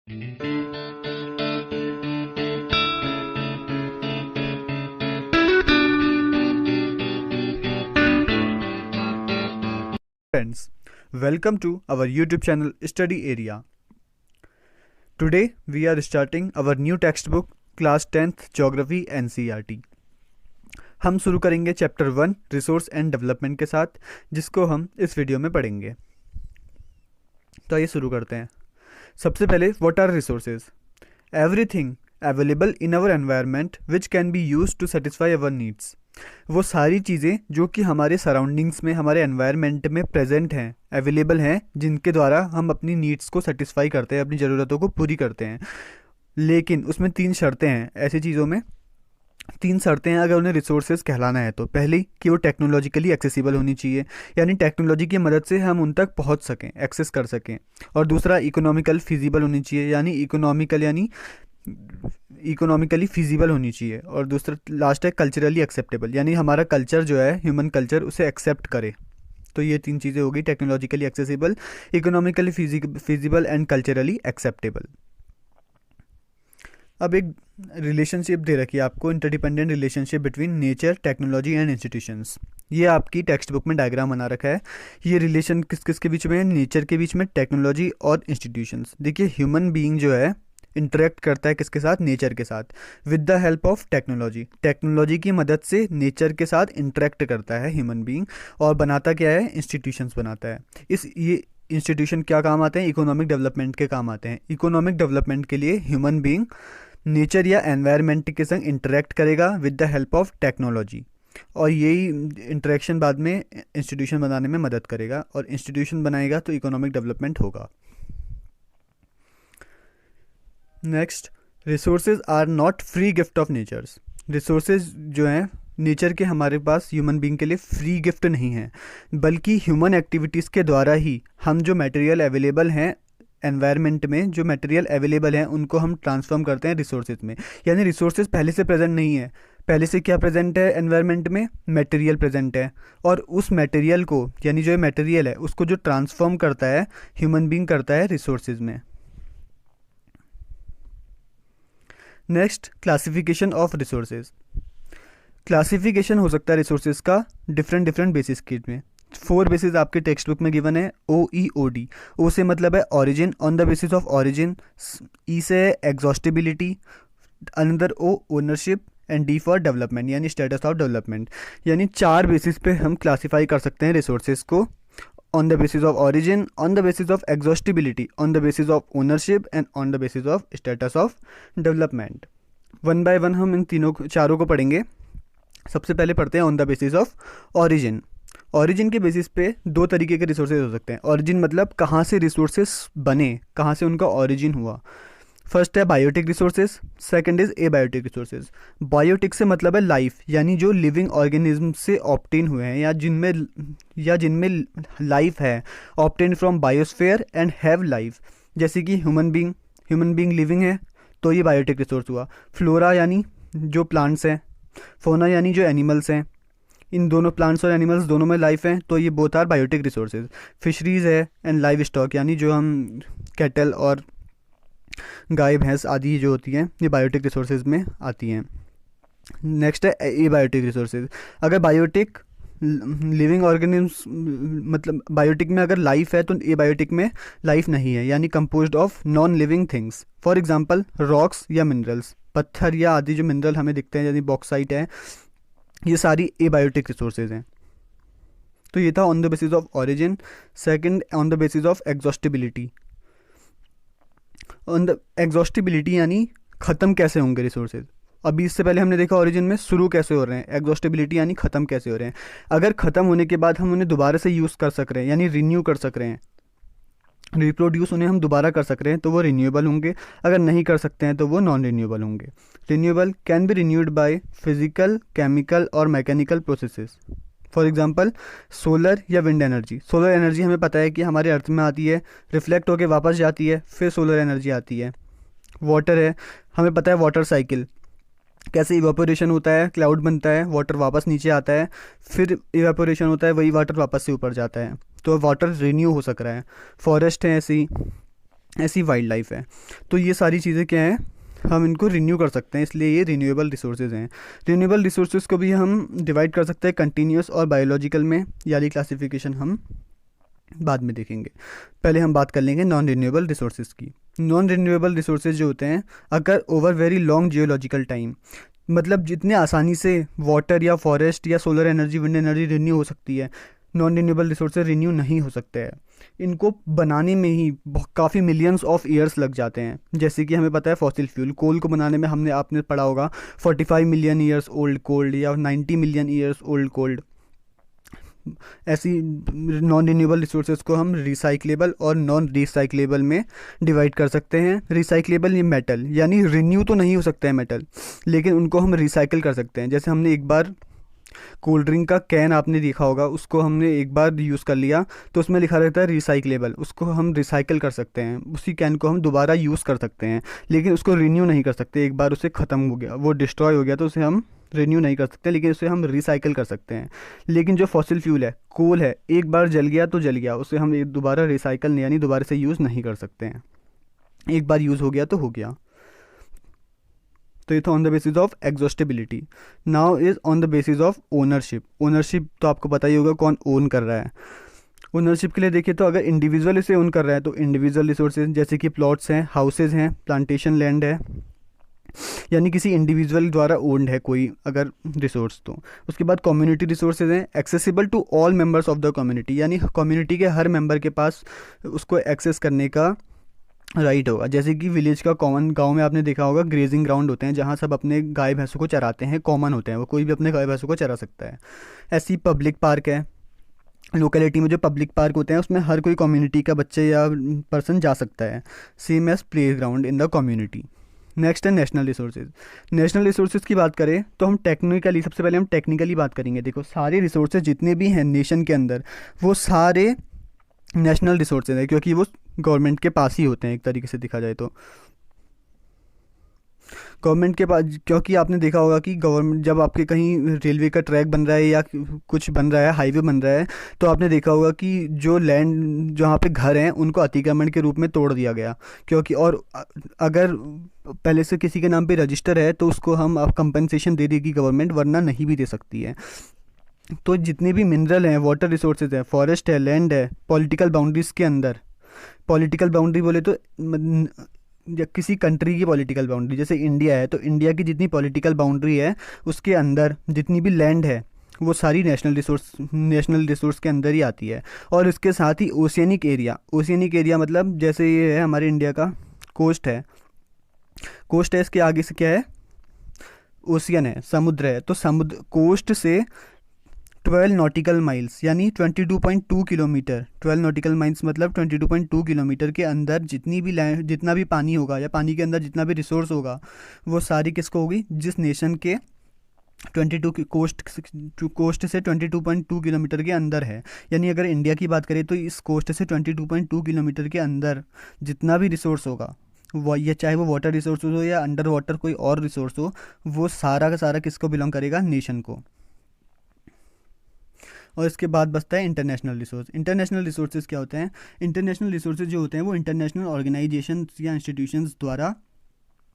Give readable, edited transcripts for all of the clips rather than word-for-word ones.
Friends, welcome to our YouTube channel Study Area. Today we are starting our new textbook Class 10th Geography NCERT. हम शुरू करेंगे chapter 1 resource and development के साथ, जिसको हम इस वीडियो में पढ़ेंगे। तो आइए शुरू करते हैं। सबसे पहले, what are resources? Everything available in our environment which can be use to satisfy our needs. वो सारी चीज़ें जो कि हमारे सराउंडिंग्स में, हमारे एनवायरनमेंट में प्रेजेंट हैं, अवेलेबल हैं, जिनके द्वारा हम अपनी नीड्स को सेटिस्फाई करते हैं, अपनी ज़रूरतों को पूरी करते हैं। लेकिन उसमें 3 शर्तें हैं। ऐसी चीज़ों में 3 शर्तें हैं अगर उन्हें रिसोर्सेज कहलाना है तो। पहली कि वो टेक्नोलॉजिकली एक्सेसिबल होनी चाहिए, यानी टेक्नोलॉजी की मदद से हम उन तक पहुंच सकें, एक्सेस कर सकें। और दूसरा इकोनॉमिकल फिजिबल होनी चाहिए, यानी इकोनॉमिकली फिजिबल होनी चाहिए। और दूसरा लास्ट है कल्चरली एक्सेप्टेबल, यानी हमारा कल्चर जो है, ह्यूमन कल्चर, उसे एक्सेप्ट करे। तो ये 3 चीज़ें हो गई, technologically accessible, economically feasible and culturally acceptable. अब एक रिलेशनशिप दे रखी है आपको, interdependent relationship between nature, technology and institutions. ये आपकी टेक्स्ट बुक में डायग्राम बना रखा है। ये रिलेशन किस किस के बीच में है? नेचर के बीच में, टेक्नोलॉजी और इंस्टीट्यूशंस। देखिए, ह्यूमन बीइंग जो है इंटरेक्ट करता है किसके साथ? नेचर के साथ, with the help of technology. Technology की मदद से नेचर के साथ इंटरेक्ट करता है ह्यूमन बीइंग, और बनाता क्या है? इंस्टीट्यूशंस बनाता है। ये इंस्टीट्यूशन क्या काम आते हैं? इकोनॉमिक डेवलपमेंट के काम आते हैं। इकोनॉमिक डेवलपमेंट के लिए ह्यूमन बीइंग नेचर या एनवायरनमेंट के संग इंटरेक्ट करेगा with the help of technology, और यही इंटरेक्शन बाद में इंस्टीट्यूशन बनाने में मदद करेगा, और इंस्टीट्यूशन बनाएगा तो इकोनॉमिक डेवलपमेंट होगा। Next, resources are not free gift of natures. Resources जो हैं नेचर के हमारे पास ह्यूमन बीइंग के लिए फ्री गिफ्ट नहीं है, बल्कि ह्यूमन एक्टिविटीज़ के द्वारा ही हम जो मटेरियल अवेलेबल हैं एनवायरनमेंट में, जो मटेरियल अवेलेबल हैं उनको हम ट्रांसफॉर्म करते हैं रिसोर्सेज में। यानी रिसोर्सेज पहले से प्रेजेंट नहीं है। पहले से क्या प्रेजेंट है एनवायरनमेंट में? मटेरियल प्रेजेंट है, और उस मटेरियल को, यानी जो मटेरियल है उसको जो ट्रांसफॉर्म करता है ह्यूमन बीइंग, करता है रिसोर्सेज में। Next, classification of resources. Classification हो सकता है रिसोर्सेज का डिफरेंट बेसिस के में। 4 बेसिस आपके टेक्स्ट बुक में गिवन है, OEOD। ओ से मतलब है origin, on the basis of origin. E से exhaustibility, another O ownership, and D for development, यानी स्टेटस ऑफ डेवलपमेंट। यानी 4 बेसिस पे हम क्लासीफाई कर सकते हैं रिसोर्सेज को, on the basis of origin, on the basis of exhaustibility, on the basis of ownership, and on the basis of status of development. 1 by 1 हम इन चारों को पढ़ेंगे। सबसे पहले पढ़ते हैं on the basis of origin. Origin के बेसिस पे 2 तरीके के रिसोर्सेज हो सकते हैं। ओरिजिन मतलब कहाँ से रिसोर्सेज बने, कहाँ से उनका ओरिजिन हुआ। फर्स्ट है biotic resources, second is abiotic resources. Biotic से मतलब है लाइफ, यानी जो लिविंग ऑर्गेनिज्म से ऑब्टेन हुए हैं, या जिनमें लाइफ है, obtain from biosphere and have life. जैसे कि ह्यूमन बीइंग लिविंग है तो ये बायोटिक रिसोर्स हुआ। फ्लोरा यानी जो प्लांट्स हैं, फोना यानी जो एनिमल्स हैं। इन दोनों प्लांट्स और एनिमल्स दोनों में लाइफ है, तो ये both are biotic resources. Fisheries है एंड लाइव स्टॉक, यानी जो हम कैटल और गाय भैंस आदि जो होती हैं, ये बायोटिक रिसोर्सेज में आती हैं। नेक्स्ट है एबायोटिक रिसोर्सेज। अगर बायोटिक लिविंग ऑर्गेनिम्स, मतलब बायोटिक में अगर लाइफ है तो एबायोटिक में लाइफ नहीं है, यानी composed of non living things. For example rocks या मिनरल्स, पत्थर या आदि जो मिनरल हमें दिखते हैं, यानी बॉक्साइट है, ये सारी एबायोटिक रिसोर्सेज हैं। तो ये था on the basis of origin. Second, on the basis of exhaustibility. On the exhaustibility यानी ख़त्म कैसे होंगे रिसोर्सेज। अभी इससे पहले हमने देखा ओरिजिन में शुरू कैसे हो रहे हैं, एग्जॉस्टिबिलिटी यानी ख़त्म कैसे हो रहे हैं। अगर ख़त्म होने के बाद हम उन्हें दोबारा से यूज़ कर सक रहे हैं, यानी रिन्यू कर सक रहे हैं, रिप्रोड्यूस उन्हें हम दोबारा कर सक रहे हैं, तो वो रिन्यूएबल होंगे। अगर नहीं कर सकते हैं तो वो नॉन रिन्यूएबल होंगे। Renewable can be renewed by physical, chemical और mechanical processes. For example solar या विंड एनर्जी। सोलर एनर्जी हमें पता है कि हमारे अर्थ में आती है, रिफ्लेक्ट होकर वापस जाती है, फिर सोलर एनर्जी आती है। वाटर है, हमें पता है वाटर साइकिल कैसे इवेपोरेशन होता है, क्लाउड बनता है, वाटर वापस नीचे आता है, फिर इवेपोरेशन होता है, वही वाटर वापस से ऊपर जाता है, तो वाटर रिन्यू हो सक रहा है। फॉरेस्ट है ऐसी, ऐसी वाइल्ड लाइफ है। तो ये सारी चीज़ें क्या हैं, हम इनको रिन्यू कर सकते हैं, इसलिए ये रिन्यूएबल रिसोर्सेज हैं। रिन्यूएबल रिसोर्सेज को भी हम डिवाइड कर सकते हैं कंटिन्यूस और बायोलॉजिकल में, यानी क्लासिफिकेशन हम बाद में देखेंगे। पहले हम बात कर लेंगे नॉन रिन्यूएबल रिसोर्सेज की। नॉन रिन्यूएबल रिसोर्सेज जो होते हैं, अगर over very long geological time, मतलब जितने आसानी से वाटर या फॉरेस्ट या solar energy, wind energy renew हो सकती है, नॉन रिन्यूएबल रिसोर्सेज रिन्यू नहीं हो सकते हैं। इनको बनाने में ही काफ़ी मिलियंस ऑफ ईयर्स लग जाते हैं। जैसे कि हमें पता है फॉसिल फ्यूल, कोल को बनाने में हमने आपने पढ़ा होगा 45 मिलियन ईयर्स ओल्ड कोल्ड या 90 मिलियन ईयर्स ओल्ड कोल्ड। ऐसी नॉन रिन्यूएबल रिसोर्सेज को हम रिसाइक्लेबल और नॉन रिसाइक्लेबल में डिवाइड कर सकते हैं। रिसाइक्लेबल ये मेटल, यानी रिन्यू तो नहीं हो सकता है मेटल, लेकिन उनको हम रिसाइकिल कर सकते हैं। जैसे हमने एक बार कोल्ड ड्रिंक का कैन आपने देखा होगा, उसको हमने एक बार यूज़ कर लिया तो उसमें लिखा रहता है रिसाइक्लेबल, उसको हम रिसाइकिल कर सकते हैं, उसी कैन को हम दोबारा यूज़ कर सकते हैं, लेकिन उसको रिन्यू नहीं कर सकते। एक बार उसे ख़त्म हो गया, वो डिस्ट्रॉय हो गया, तो उसे हम रिन्यू नहीं कर सकते, लेकिन उसे हम रिसाइकिल कर सकते हैं। लेकिन जो फॉसिल फ्यूल है, कोल है, एक बार जल गया तो जल गया, उसे हम दोबारा रिसाइकिल यानी दोबारा से यूज़ नहीं कर सकते हैं। एक बार यूज़ हो गया तो हो गया। तो ये था on the basis of exhaustibility. Now is on the basis of ownership. Ownership तो आपको पता ही होगा कौन ओन कर रहा है। ओनरशिप के लिए देखिए तो अगर इंडिविजुअल इसे ओन कर रहा है तो इंडिविजुअल रिसोर्सेज, जैसे कि प्लॉट्स हैं, हाउसेज हैं, प्लांटेशन लैंड है, यानी किसी इंडिविजुअल द्वारा ओन्ड है कोई अगर रिसोर्स तो। उसके बाद कम्युनिटी रिसोर्सेज हैं, accessible to all members of the community, यानी कम्युनिटी के हर मेंबर के पास उसको एक्सेस करने का राइट होगा। जैसे कि विलेज का कॉमन, गांव में आपने देखा होगा ग्रेजिंग ग्राउंड होते हैं जहां सब अपने गाय भैंसों को चराते हैं, कॉमन होते हैं, वो कोई भी अपने गाय भैंसों को चरा सकता है। ऐसी पब्लिक पार्क है, लोकेलिटी में जो पब्लिक पार्क होते हैं उसमें हर कोई कम्युनिटी का बच्चे या पर्सन जा सकता है, same as playground in the community. Next है नेशनल रिसोर्सेज। नेशनल रिसोर्सेज की बात करें तो हम टेक्निकली, सबसे पहले हम टेक्निकली बात करेंगे। देखो सारे रिसोर्सेज जितने भी हैं नेशन के अंदर, वो सारे नेशनल रिसोर्सेज है, क्योंकि वो गवर्नमेंट के पास ही होते हैं एक तरीके से देखा जाए तो। गवर्नमेंट के पास, क्योंकि आपने देखा होगा कि गवर्नमेंट जब आपके कहीं रेलवे का ट्रैक बन रहा है या कुछ बन रहा है, हाईवे बन रहा है, तो आपने देखा होगा कि जो लैंड जहाँ पे घर हैं उनको अतिक्रमण के रूप में तोड़ दिया गया, क्योंकि और अगर पहले से किसी के नाम पे रजिस्टर है तो उसको हम अब कंपनसेशन दे देगी गवर्नमेंट, वरना नहीं भी दे सकती है। तो जितने भी मिनरल हैं, वाटर रिसोर्सेज है, फॉरेस्ट है, लैंड है, पॉलिटिकल बाउंड्रीज़ के अंदर, पॉलिटिकल बाउंड्री बोले तो या किसी कंट्री की पॉलिटिकल बाउंड्री, जैसे इंडिया है तो इंडिया की जितनी पॉलिटिकल बाउंड्री है उसके अंदर जितनी भी लैंड है वो सारी नेशनल रिसोर्स के अंदर ही आती है। और इसके साथ ही ओशियनिक एरिया, ओशियनिक एरिया मतलब जैसे ये है हमारे इंडिया का कोस्ट है, कोस्ट है, इसके आगे से क्या है, ओशियन है, समुद्र है, तो समुद्र कोस्ट से 12 नॉटिकल माइल्स यानी 22.2 किलोमीटर, 12 नॉटिकल माइल्स मतलब 22.2 किलोमीटर के अंदर जितनी भी लैंड, जितना भी पानी होगा या पानी के अंदर जितना भी रिसोर्स होगा, वो सारी किसको होगी, जिस नेशन के 22 कोस्ट से 22.2 किलोमीटर के अंदर है। यानी अगर इंडिया की बात करें तो इस कोस्ट से 22.2 किलोमीटर के अंदर जितना भी रिसोर्स होगा, वो ये चाहे वो वाटर रिसोर्स हो या अंडर वाटर कोई और रिसोर्स हो, वो सारा का सारा किसको बिलोंग करेगा, नेशन को। और इसके बाद बचता है इंटरनेशनल रिसोर्स। इंटरनेशनल रिसोर्सेज क्या होते हैं, इंटरनेशनल रिसोर्सेज जो होते हैं वो इंटरनेशनल ऑर्गेनाइजेशन या इंस्टीट्यूशंस द्वारा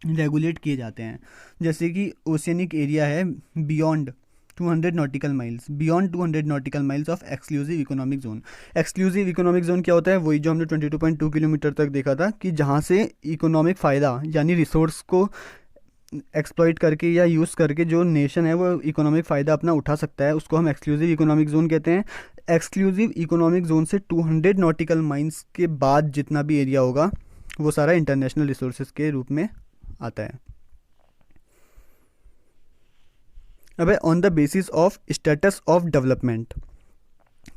रेगुलेट किए जाते हैं। जैसे कि ओशियनिक एरिया है beyond 200 nautical miles, beyond 200 nautical miles of exclusive economic zone. Exclusive economic zone क्या होता है, वही जो हमने 22.2 किलोमीटर तक देखा था, कि जहाँ से इकोनॉमिक फ़ायदा यानी रिसोर्स को एक्सप्लॉइट करके या यूज़ करके जो नेशन है वो इकोनॉमिक फ़ायदा अपना उठा सकता है, उसको हम एक्सक्लूसिव इकोनॉमिक जोन कहते हैं। एक्सक्लूसिव इकोनॉमिक जोन से 200 नॉटिकल माइल्स के बाद जितना भी एरिया होगा वो सारा इंटरनेशनल रिसोर्सेज के रूप में आता है। अब on the basis of status of development,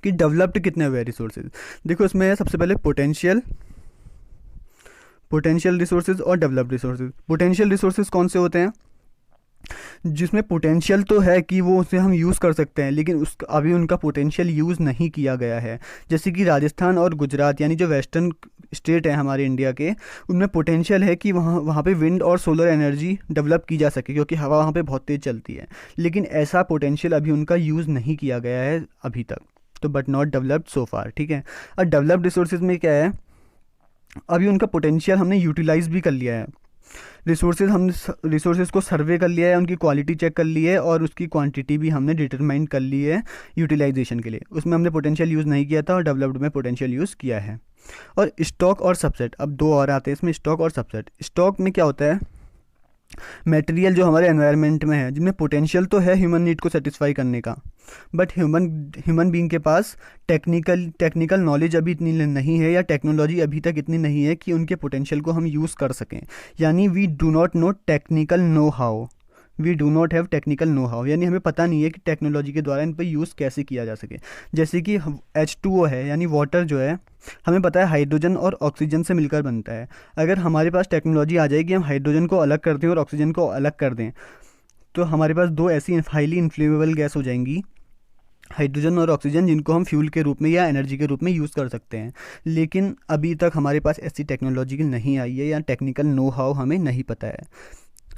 कि डेवलप्ड कितने हुए रिसोर्सेज। देखो इसमें सबसे पहले पोटेंशियल रिसोर्सेज और डेवलप्ड रिसोर्सेज। पोटेंशियल रिसोर्सेज कौन से होते हैं, जिसमें पोटेंशियल तो है कि वो उसे हम यूज़ कर सकते हैं, लेकिन उस अभी उनका पोटेंशियल यूज़ नहीं किया गया है। जैसे कि राजस्थान और गुजरात यानी जो वेस्टर्न स्टेट है हमारे इंडिया के, उनमें पोटेंशियल है कि वहाँ पे विंड और सोलर एनर्जी डेवलप की जा सके, क्योंकि हवा वहाँ पे बहुत तेज़ चलती है, लेकिन ऐसा पोटेंशियल अभी उनका यूज़ नहीं किया गया है अभी तक, तो बट नॉट डेवलप्ड सो फार। ठीक है। और डेवलप्ड रिसोर्सेज में क्या है, अभी उनका पोटेंशियल हमने यूटिलाइज भी कर लिया है। रिसोर्सेज को सर्वे कर लिया है, उनकी क्वालिटी चेक कर ली है और उसकी क्वांटिटी भी हमने डिटरमाइन कर ली है यूटिलाइजेशन के लिए। उसमें हमने पोटेंशियल यूज़ नहीं किया था और डेवलप्ड में पोटेंशियल यूज़ किया है। और स्टॉक और सबसेट, अब दो और आते हैं इसमें, स्टॉक और सबसेट। स्टॉक में क्या होता है, मटेरियल जो हमारे एनवायरनमेंट में है, जिनमें पोटेंशियल तो है ह्यूमन नीड को सेटिस्फाई करने का, बट ह्यूमन बीइंग के पास टेक्निकल नॉलेज अभी इतनी नहीं है या टेक्नोलॉजी अभी तक इतनी नहीं है कि उनके पोटेंशियल को हम यूज़ कर सकें। यानी we do not know technical know how, we do not have technical know how, यानी हमें पता नहीं है कि टेक्नोलॉजी के द्वारा इन पर यूज़ कैसे किया जा सके। जैसे कि H2O है, यानी वाटर जो है, हमें पता है हाइड्रोजन और ऑक्सीजन से मिलकर बनता है। अगर हमारे पास टेक्नोलॉजी आ जाए कि हम हाइड्रोजन को अलग कर दें और ऑक्सीजन को अलग कर दें, तो हमारे पास दो ऐसी हाईली इन्फ्लेमेबल गैस हो जाएंगी, हाइड्रोजन और ऑक्सीजन, जिनको हम फ्यूल के रूप में या एनर्जी के रूप में यूज़ कर सकते हैं। लेकिन अभी तक हमारे पास ऐसी टेक्नोलॉजी नहीं आई है या टेक्निकल नो हाउ हमें नहीं पता है।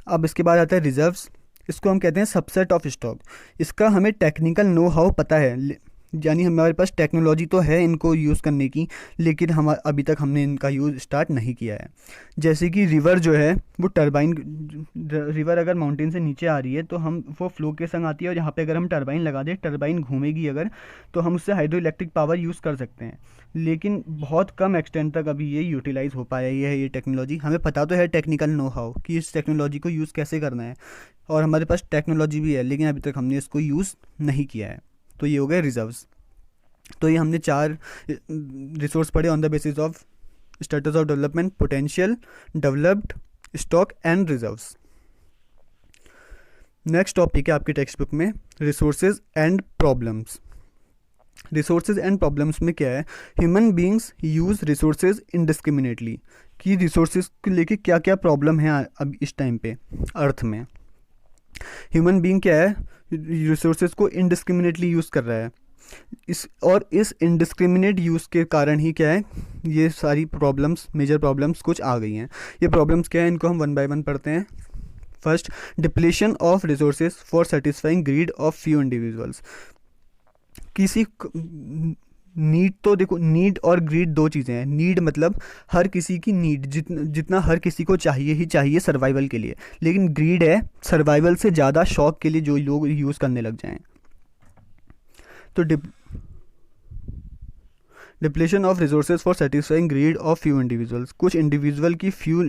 अब इसके बाद आता है रिजर्व्स। इसको हम कहते हैं सबसेट ऑफ स्टॉक। इसका हमें टेक्निकल नो हाउ पता है, यानी हमारे पास टेक्नोलॉजी तो है इनको यूज़ करने की, लेकिन हम अभी तक हमने इनका यूज़ स्टार्ट नहीं किया है। जैसे कि रिवर जो है वो टरबाइन, रिवर अगर माउंटेन से नीचे आ रही है तो हम वो फ्लो के संग आती है, और यहाँ पे अगर हम टरबाइन लगा दें, टरबाइन घूमेगी अगर, तो हम उससे हाइड्रो इलेक्ट्रिक पावर यूज़ कर सकते हैं। लेकिन बहुत कम एक्सटेंट तक अभी ये यूटिलाइज़ हो पाया है ये टेक्नोलॉजी। हमें पता तो है टेक्निकल नो हाउ कि इस टेक्नोलॉजी को यूज़ कैसे करना है, और हमारे पास टेक्नोलॉजी भी है, लेकिन अभी तक हमने इसको यूज़ नहीं किया है। तो ये हो गए रिजर्व्स। तो ये हमने 4 रिसोर्स पढ़े on the basis of status of development, potential, developed, stock and reserves. Next topic है आपकी टेक्स्ट बुक में resources and problems. Resources and problems में क्या है, human beings use resources indiscriminately, कि रिसोर्सेज को लेके क्या क्या प्रॉब्लम है अब इस टाइम पे अर्थ में। ह्यूमन बीइंग क्या है, रिसोर्सेज को इनडिस्क्रिमिनेटली यूज़ कर रहा है। इस इनडिस्क्रिमिनेट यूज़ के कारण ही क्या है, ये सारी प्रॉब्लम्स, मेजर प्रॉब्लम्स कुछ आ गई हैं। ये प्रॉब्लम्स क्या है, इनको हम वन बाय वन पढ़ते हैं। First, depletion of resources for satisfying greed of few individuals. किसी नीड, तो देखो नीड और ग्रीड दो चीज़ें हैं। नीड मतलब हर किसी की नीड, जितना हर किसी को चाहिए ही चाहिए सर्वाइवल के लिए, लेकिन ग्रीड है सर्वाइवल से ज़्यादा शौक के लिए जो लोग यूज़ करने लग जाएं। तो depletion of resources for satisfying greed of few individuals, कुछ इंडिविजुअल की फ्यू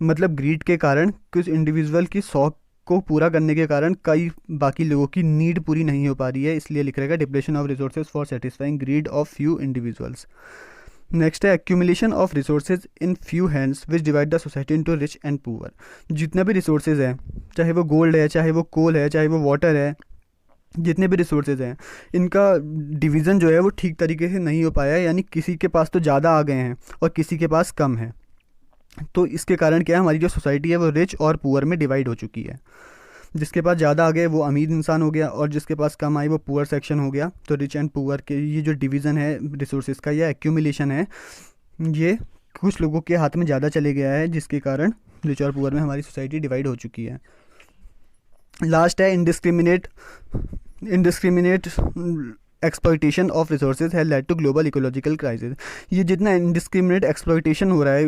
मतलब ग्रीड के कारण, कुछ इंडिविजुअल की शौक को पूरा करने के कारण कई बाकी लोगों की नीड पूरी नहीं हो पा रही है, इसलिए लिख रहेगा depletion of resources for satisfying greed of few individuals. Next है accumulation of resources in few hands which divide the society into rich and poor. जितने भी रिसोर्सेज हैं, चाहे वो गोल्ड है, चाहे वो कोल है, चाहे वो वाटर है, जितने भी रिसोर्सेज हैं, इनका डिवीज़न जो है वो ठीक तरीके से नहीं हो पाया है, यानी किसी के पास तो ज़्यादा आ गए हैं और किसी के पास कम है। तो इसके कारण क्या है, हमारी जो सोसाइटी है वो रिच और पुअर में डिवाइड हो चुकी है। जिसके पास ज़्यादा आ गए वो अमीर इंसान हो गया, और जिसके पास कम आई वो पुअर सेक्शन हो गया। तो रिच एंड पुअर के ये जो डिवीज़न है रिसोर्सेज का, या एक्यूमुलेशन है, ये कुछ लोगों के हाथ में ज़्यादा चले गया है, जिसके कारण रिच और पुअर में हमारी सोसाइटी डिवाइड हो चुकी है। लास्ट है इंडिस्क्रिमिनेट एक्सप्लॉयटेशन ऑफ रिसोर्सेज है led to global ecological crisis. ये जितना इंडिस्क्रिमिनेट एक्सप्लॉयटेशन हो रहा है,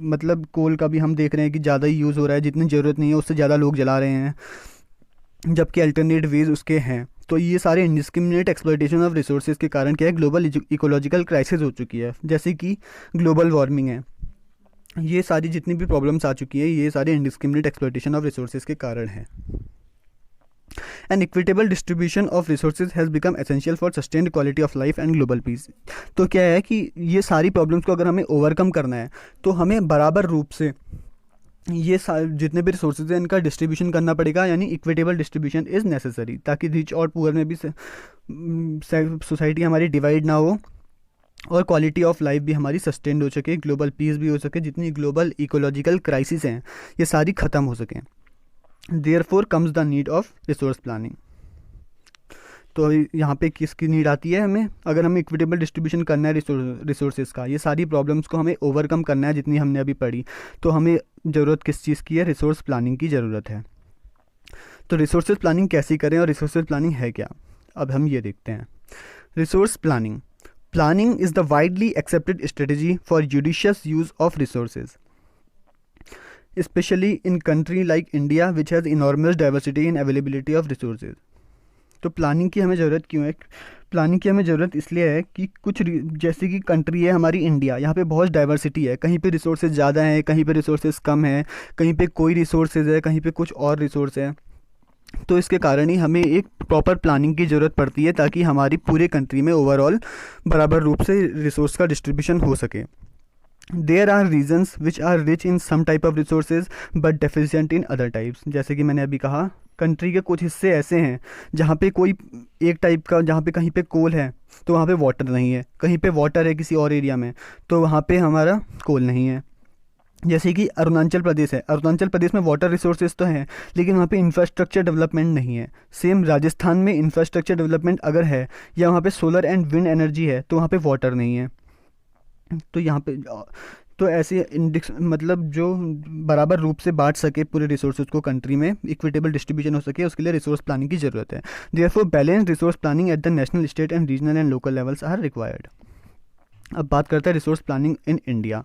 मतलब कोल का भी हम देख रहे हैं कि ज़्यादा ही यूज़ हो रहा है, जितनी ज़रूरत नहीं है उससे ज़्यादा लोग जला रहे हैं, जबकि अल्टरनेट वेज उसके हैं। तो ये सारे इंडिस्क्रिमिनेट एक्सप्लॉयटेशन ऑफ रिसोर्सेज के कारण क्या है, ग्लोबल इकोलॉजिकल क्राइसिस हो चुकी है, जैसे कि ग्लोबल वार्मिंग है। ये सारी जितनी भी प्रॉब्लम्स आ चुकी है, ये सारे इंडिस्क्रिमिनेट एक्सप्लॉयटेशन ऑफ रिसोर्सेज के कारण है। An equitable distribution of resources has become essential for sustained quality of life and global peace। तो क्या है कि ये सारी प्रॉब्लम्स को अगर हमें ओवरकम करना है, तो हमें बराबर रूप से ये जितने भी रिसोर्सेज हैं इनका डिस्ट्रीब्यूशन करना पड़ेगा, यानी इक्विटेबल डिस्ट्रीब्यूशन इज़ नेसेसरी, ताकि रिच और पुअर में भी सोसाइटी हमारी डिवाइड ना हो और क्वालिटी ऑफ लाइफ भी हमारी सस्टेन्ड हो सके, ग्लोबल पीस भी हो सके, जितनी ग्लोबल इकोलॉजिकल क्राइसिस हैं ये सारी ख़त्म हो सकें। Therefore comes the need of resource planning. तो यहाँ पे किसकी नीड आती है, हमें अगर हमें इक्विटेबल डिस्ट्रीब्यूशन करना है रिसोर्सेज का, ये सारी प्रॉब्लम्स को हमें ओवरकम करना है जितनी हमने अभी पढ़ी, तो हमें ज़रूरत किस चीज़ की है, रिसोर्स प्लानिंग की ज़रूरत है। तो रिसोर्सेज प्लानिंग कैसे करें और रिसोर्सेज प्लानिंग है क्या, अब हम ये देखते हैं। Resource planning, planning is the widely accepted strategy for judicious use of resources, especially in country like India which has enormous diversity in availability of resources. तो प्लानिंग की हमें ज़रूरत क्यों है? प्लानिंग की हमें ज़रूरत इसलिए है कि जैसे कि कंट्री है हमारी इंडिया, यहाँ पे बहुत डाइवर्सिटी है, कहीं पे रिसोर्सेज ज़्यादा हैं, कहीं पे रिसोर्सेज कम हैं, कहीं पे कोई रिसोर्सेज है, कहीं पे कुछ और रिसोर्स है। तो इसके कारण ही हमें एक प्रॉपर प्लानिंग की ज़रूरत पड़ती है ताकि हमारी पूरे कंट्री में ओवरऑल बराबर रूप से रिसोर्स का डिस्ट्रीब्यूशन हो सके। There are regions which are rich in some type of resources but deficient in other types. जैसे कि मैंने अभी कहा, कंट्री के कुछ हिस्से ऐसे हैं जहाँ पे कोई एक टाइप का, जहाँ पे कहीं पे कोल है तो वहाँ पे वाटर नहीं है, कहीं पे वाटर है किसी और एरिया में तो वहाँ पे हमारा कोल नहीं है। जैसे कि अरुणाचल प्रदेश है, अरुणाचल प्रदेश में वाटर रिसोर्सेज तो हैं लेकिन वहाँ पे इंफ्रास्ट्रक्चर डेवलपमेंट नहीं है। सेम राजस्थान में इंफ्रास्ट्रक्चर डेवलपमेंट अगर है या वहाँ पे सोलर एंड विंड एनर्जी है तो वहाँ पे वाटर नहीं है। तो यहाँ पे तो ऐसे इंडेक्स मतलब जो बराबर रूप से बांट सके पूरे रिसोर्सेज को कंट्री में, इक्विटेबल डिस्ट्रीब्यूशन हो सके, उसके लिए रिसोर्स प्लानिंग की ज़रूरत है। Therefore balance resource planning at the national, state and regional and local levels are required. अब बात करते हैं resource planning in India.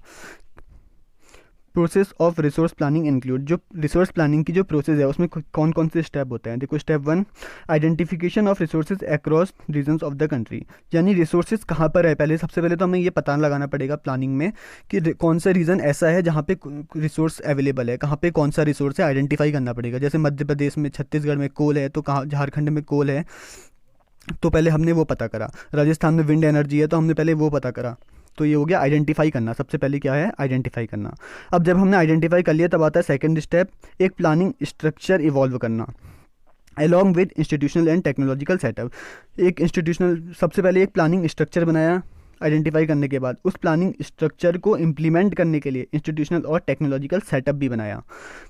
Process of resource planning include, जो रिसोर्स प्लानिंग की जो प्रोसेस है उसमें कौन कौन से स्टेप होते हैं। देखो, step 1 identification of resources across regions of the country, यानी रिसोर्सेज कहाँ पर है। सबसे पहले तो हमें ये पता लगाना पड़ेगा प्लानिंग में कि कौन सा रीजन ऐसा है जहाँ पे रिसोर्स अवेलेबल है, कहाँ पे कौन सा रिसोर्स है, आइडेंटिफाई करना पड़ेगा। जैसे मध्य प्रदेश में, छत्तीसगढ़ में कोल है तो कहाँ, झारखंड में कोल है तो पहले हमने वो पता करा, राजस्थान में विंड एनर्जी है तो हमने पहले वो पता करा। तो ये हो गया आइडेंटिफाई करना, सबसे पहले क्या है, आइडेंटिफाई करना। अब जब हमने आइडेंटिफाई कर लिया तब आता है सेकंड स्टेप, एक प्लानिंग स्ट्रक्चर इवॉल्व करना along with institutional and technological setup. एक इंस्टीट्यूशनल, सबसे पहले एक प्लानिंग स्ट्रक्चर बनाया आइडेंटिफाई करने के बाद, उस प्लानिंग स्ट्रक्चर को इम्प्लीमेंट करने के लिए इंस्टीट्यूशनल और टेक्नोलॉजिकल सेटअप भी बनाया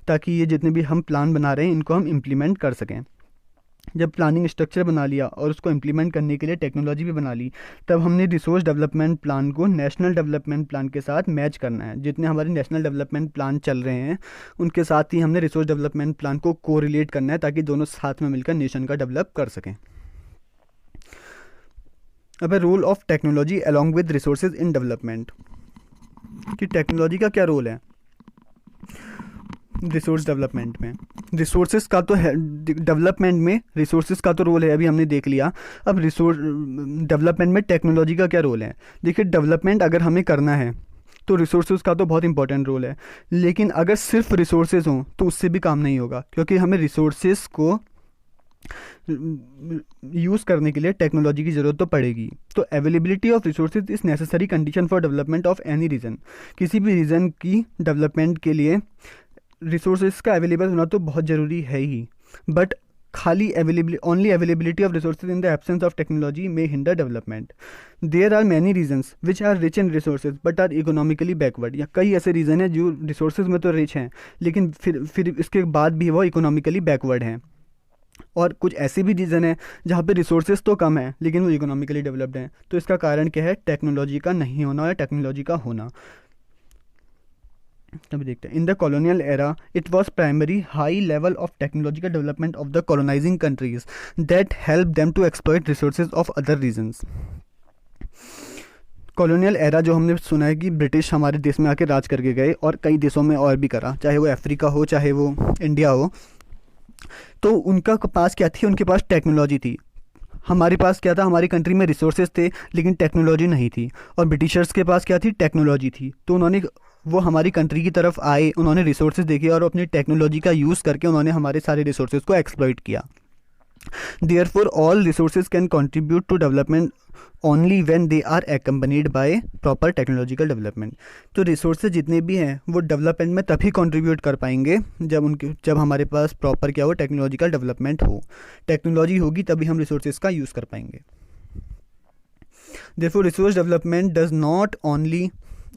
ताकि ये जितने भी हम प्लान बना रहे हैं इनको हम इम्प्लीमेंट कर सकें। जब प्लानिंग स्ट्रक्चर बना लिया और उसको इम्प्लीमेंट करने के लिए टेक्नोलॉजी भी बना ली, तब हमने रिसोर्स डेवलपमेंट प्लान को नेशनल डेवलपमेंट प्लान के साथ मैच करना है। जितने हमारे नेशनल डेवलपमेंट प्लान चल रहे हैं उनके साथ ही हमने रिसोर्स डेवलपमेंट प्लान को कोरिलेट करना है ताकि दोनों साथ में मिलकर नेशन का डेवलप कर सकें। अब role of technology along with resources in development, कि टेक्नोलॉजी का क्या रोल है रिसोर्स डेवलपमेंट में। रिसोर्सेज का तो है डेवलपमेंट में, रिसोर्सेज का तो रोल है, अभी हमने देख लिया। अब रिसोर्स डेवलपमेंट में टेक्नोलॉजी का क्या रोल है। देखिए, डेवलपमेंट अगर हमें करना है तो रिसोर्सेज का तो बहुत इंपॉर्टेंट रोल है, लेकिन अगर सिर्फ रिसोर्सेज हों तो उससे भी काम नहीं होगा, क्योंकि हमें रिसोर्सेज को यूज़ करने के लिए टेक्नोलॉजी की ज़रूरत तो पड़ेगी। तो availability of resources is necessary condition for development of any region. किसी भी रीजन की डेवलपमेंट के लिए रिसोर्सेज का अवेलेबल होना तो बहुत ज़रूरी है ही, बट खाली only availability of resources in the absence of technology में hinder development. There are many regions which are rich in resources but are economically backward, या कई ऐसे रीज़न हैं जो रिसोर्सेज में तो रिच हैं लेकिन फिर इसके बाद भी वो इकोनॉमिकली बैकवर्ड हैं। और कुछ ऐसे भी रीज़न है जहाँ पे रिसोर्सेज तो कम है लेकिन वो इकोनॉमिकली डेवलप्ड हैं। तो इसका कारण क्या है, टेक्नोलॉजी का नहीं होना या टेक्नोलॉजी का होना। अभी देखते हैं, in the colonial era it was primary high level of technological development of the colonizing countries that help them to exploit resources of other regions. Colonial era जो हमने सुना है कि ब्रिटिश हमारे देश में आके राज करके गए और कई देशों में और भी करा, चाहे वो अफ्रीका हो चाहे वो इंडिया हो। तो उनका पास क्या थी, उनके पास टेक्नोलॉजी थी। हमारे पास क्या था, हमारी कंट्री में रिसोर्सेज थे लेकिन टेक्नोलॉजी नहीं थी, और ब्रिटिशर्स के पास क्या थी, टेक्नोलॉजी थी। तो वो हमारी कंट्री की तरफ आए, उन्होंने रिसोर्सेज देखे और अपनी टेक्नोलॉजी का यूज़ करके उन्होंने हमारे सारे रिसोर्सेज को एक्सप्लॉइट किया। Therefore all resources can contribute to development only when they are accompanied by proper technological development. तो रिसोर्सेज जितने भी हैं वो डेवलपमेंट में तभी कंट्रीब्यूट कर पाएंगे जब हमारे पास प्रॉपर क्या हो, टेक्नोलॉजिकल डेवलपमेंट हो। टेक्नोलॉजी होगी तभी हम रिसोर्सेज का यूज़ कर पाएंगे। Therefore resource development does not only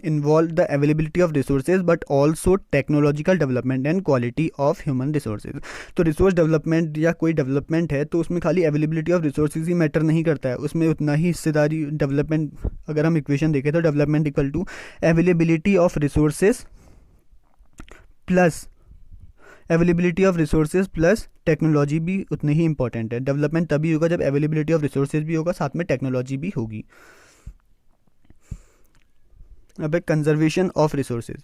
involve the availability of resources but also technological development and quality of human resources। तो रिसोर्स डेवलपमेंट या कोई डेवलपमेंट है तो उसमें खाली availability of resources he matter नहीं करता है, उसमें उतना ही हिस्सेदारी डेवलपमेंट, अगर हम इक्वेशन देखें तो development equal to availability of resources plus availability of resources plus technology भी उतनी ही इंपॉर्टेंट है। डेवलपमेंट तभी होगा जब अवेलेबिलिटी ऑफ रिसोर्सेज भी होगा, साथ में टेक्नोलॉजी भी होगी। अब है कंजर्वेशन ऑफ रिसोर्सेज।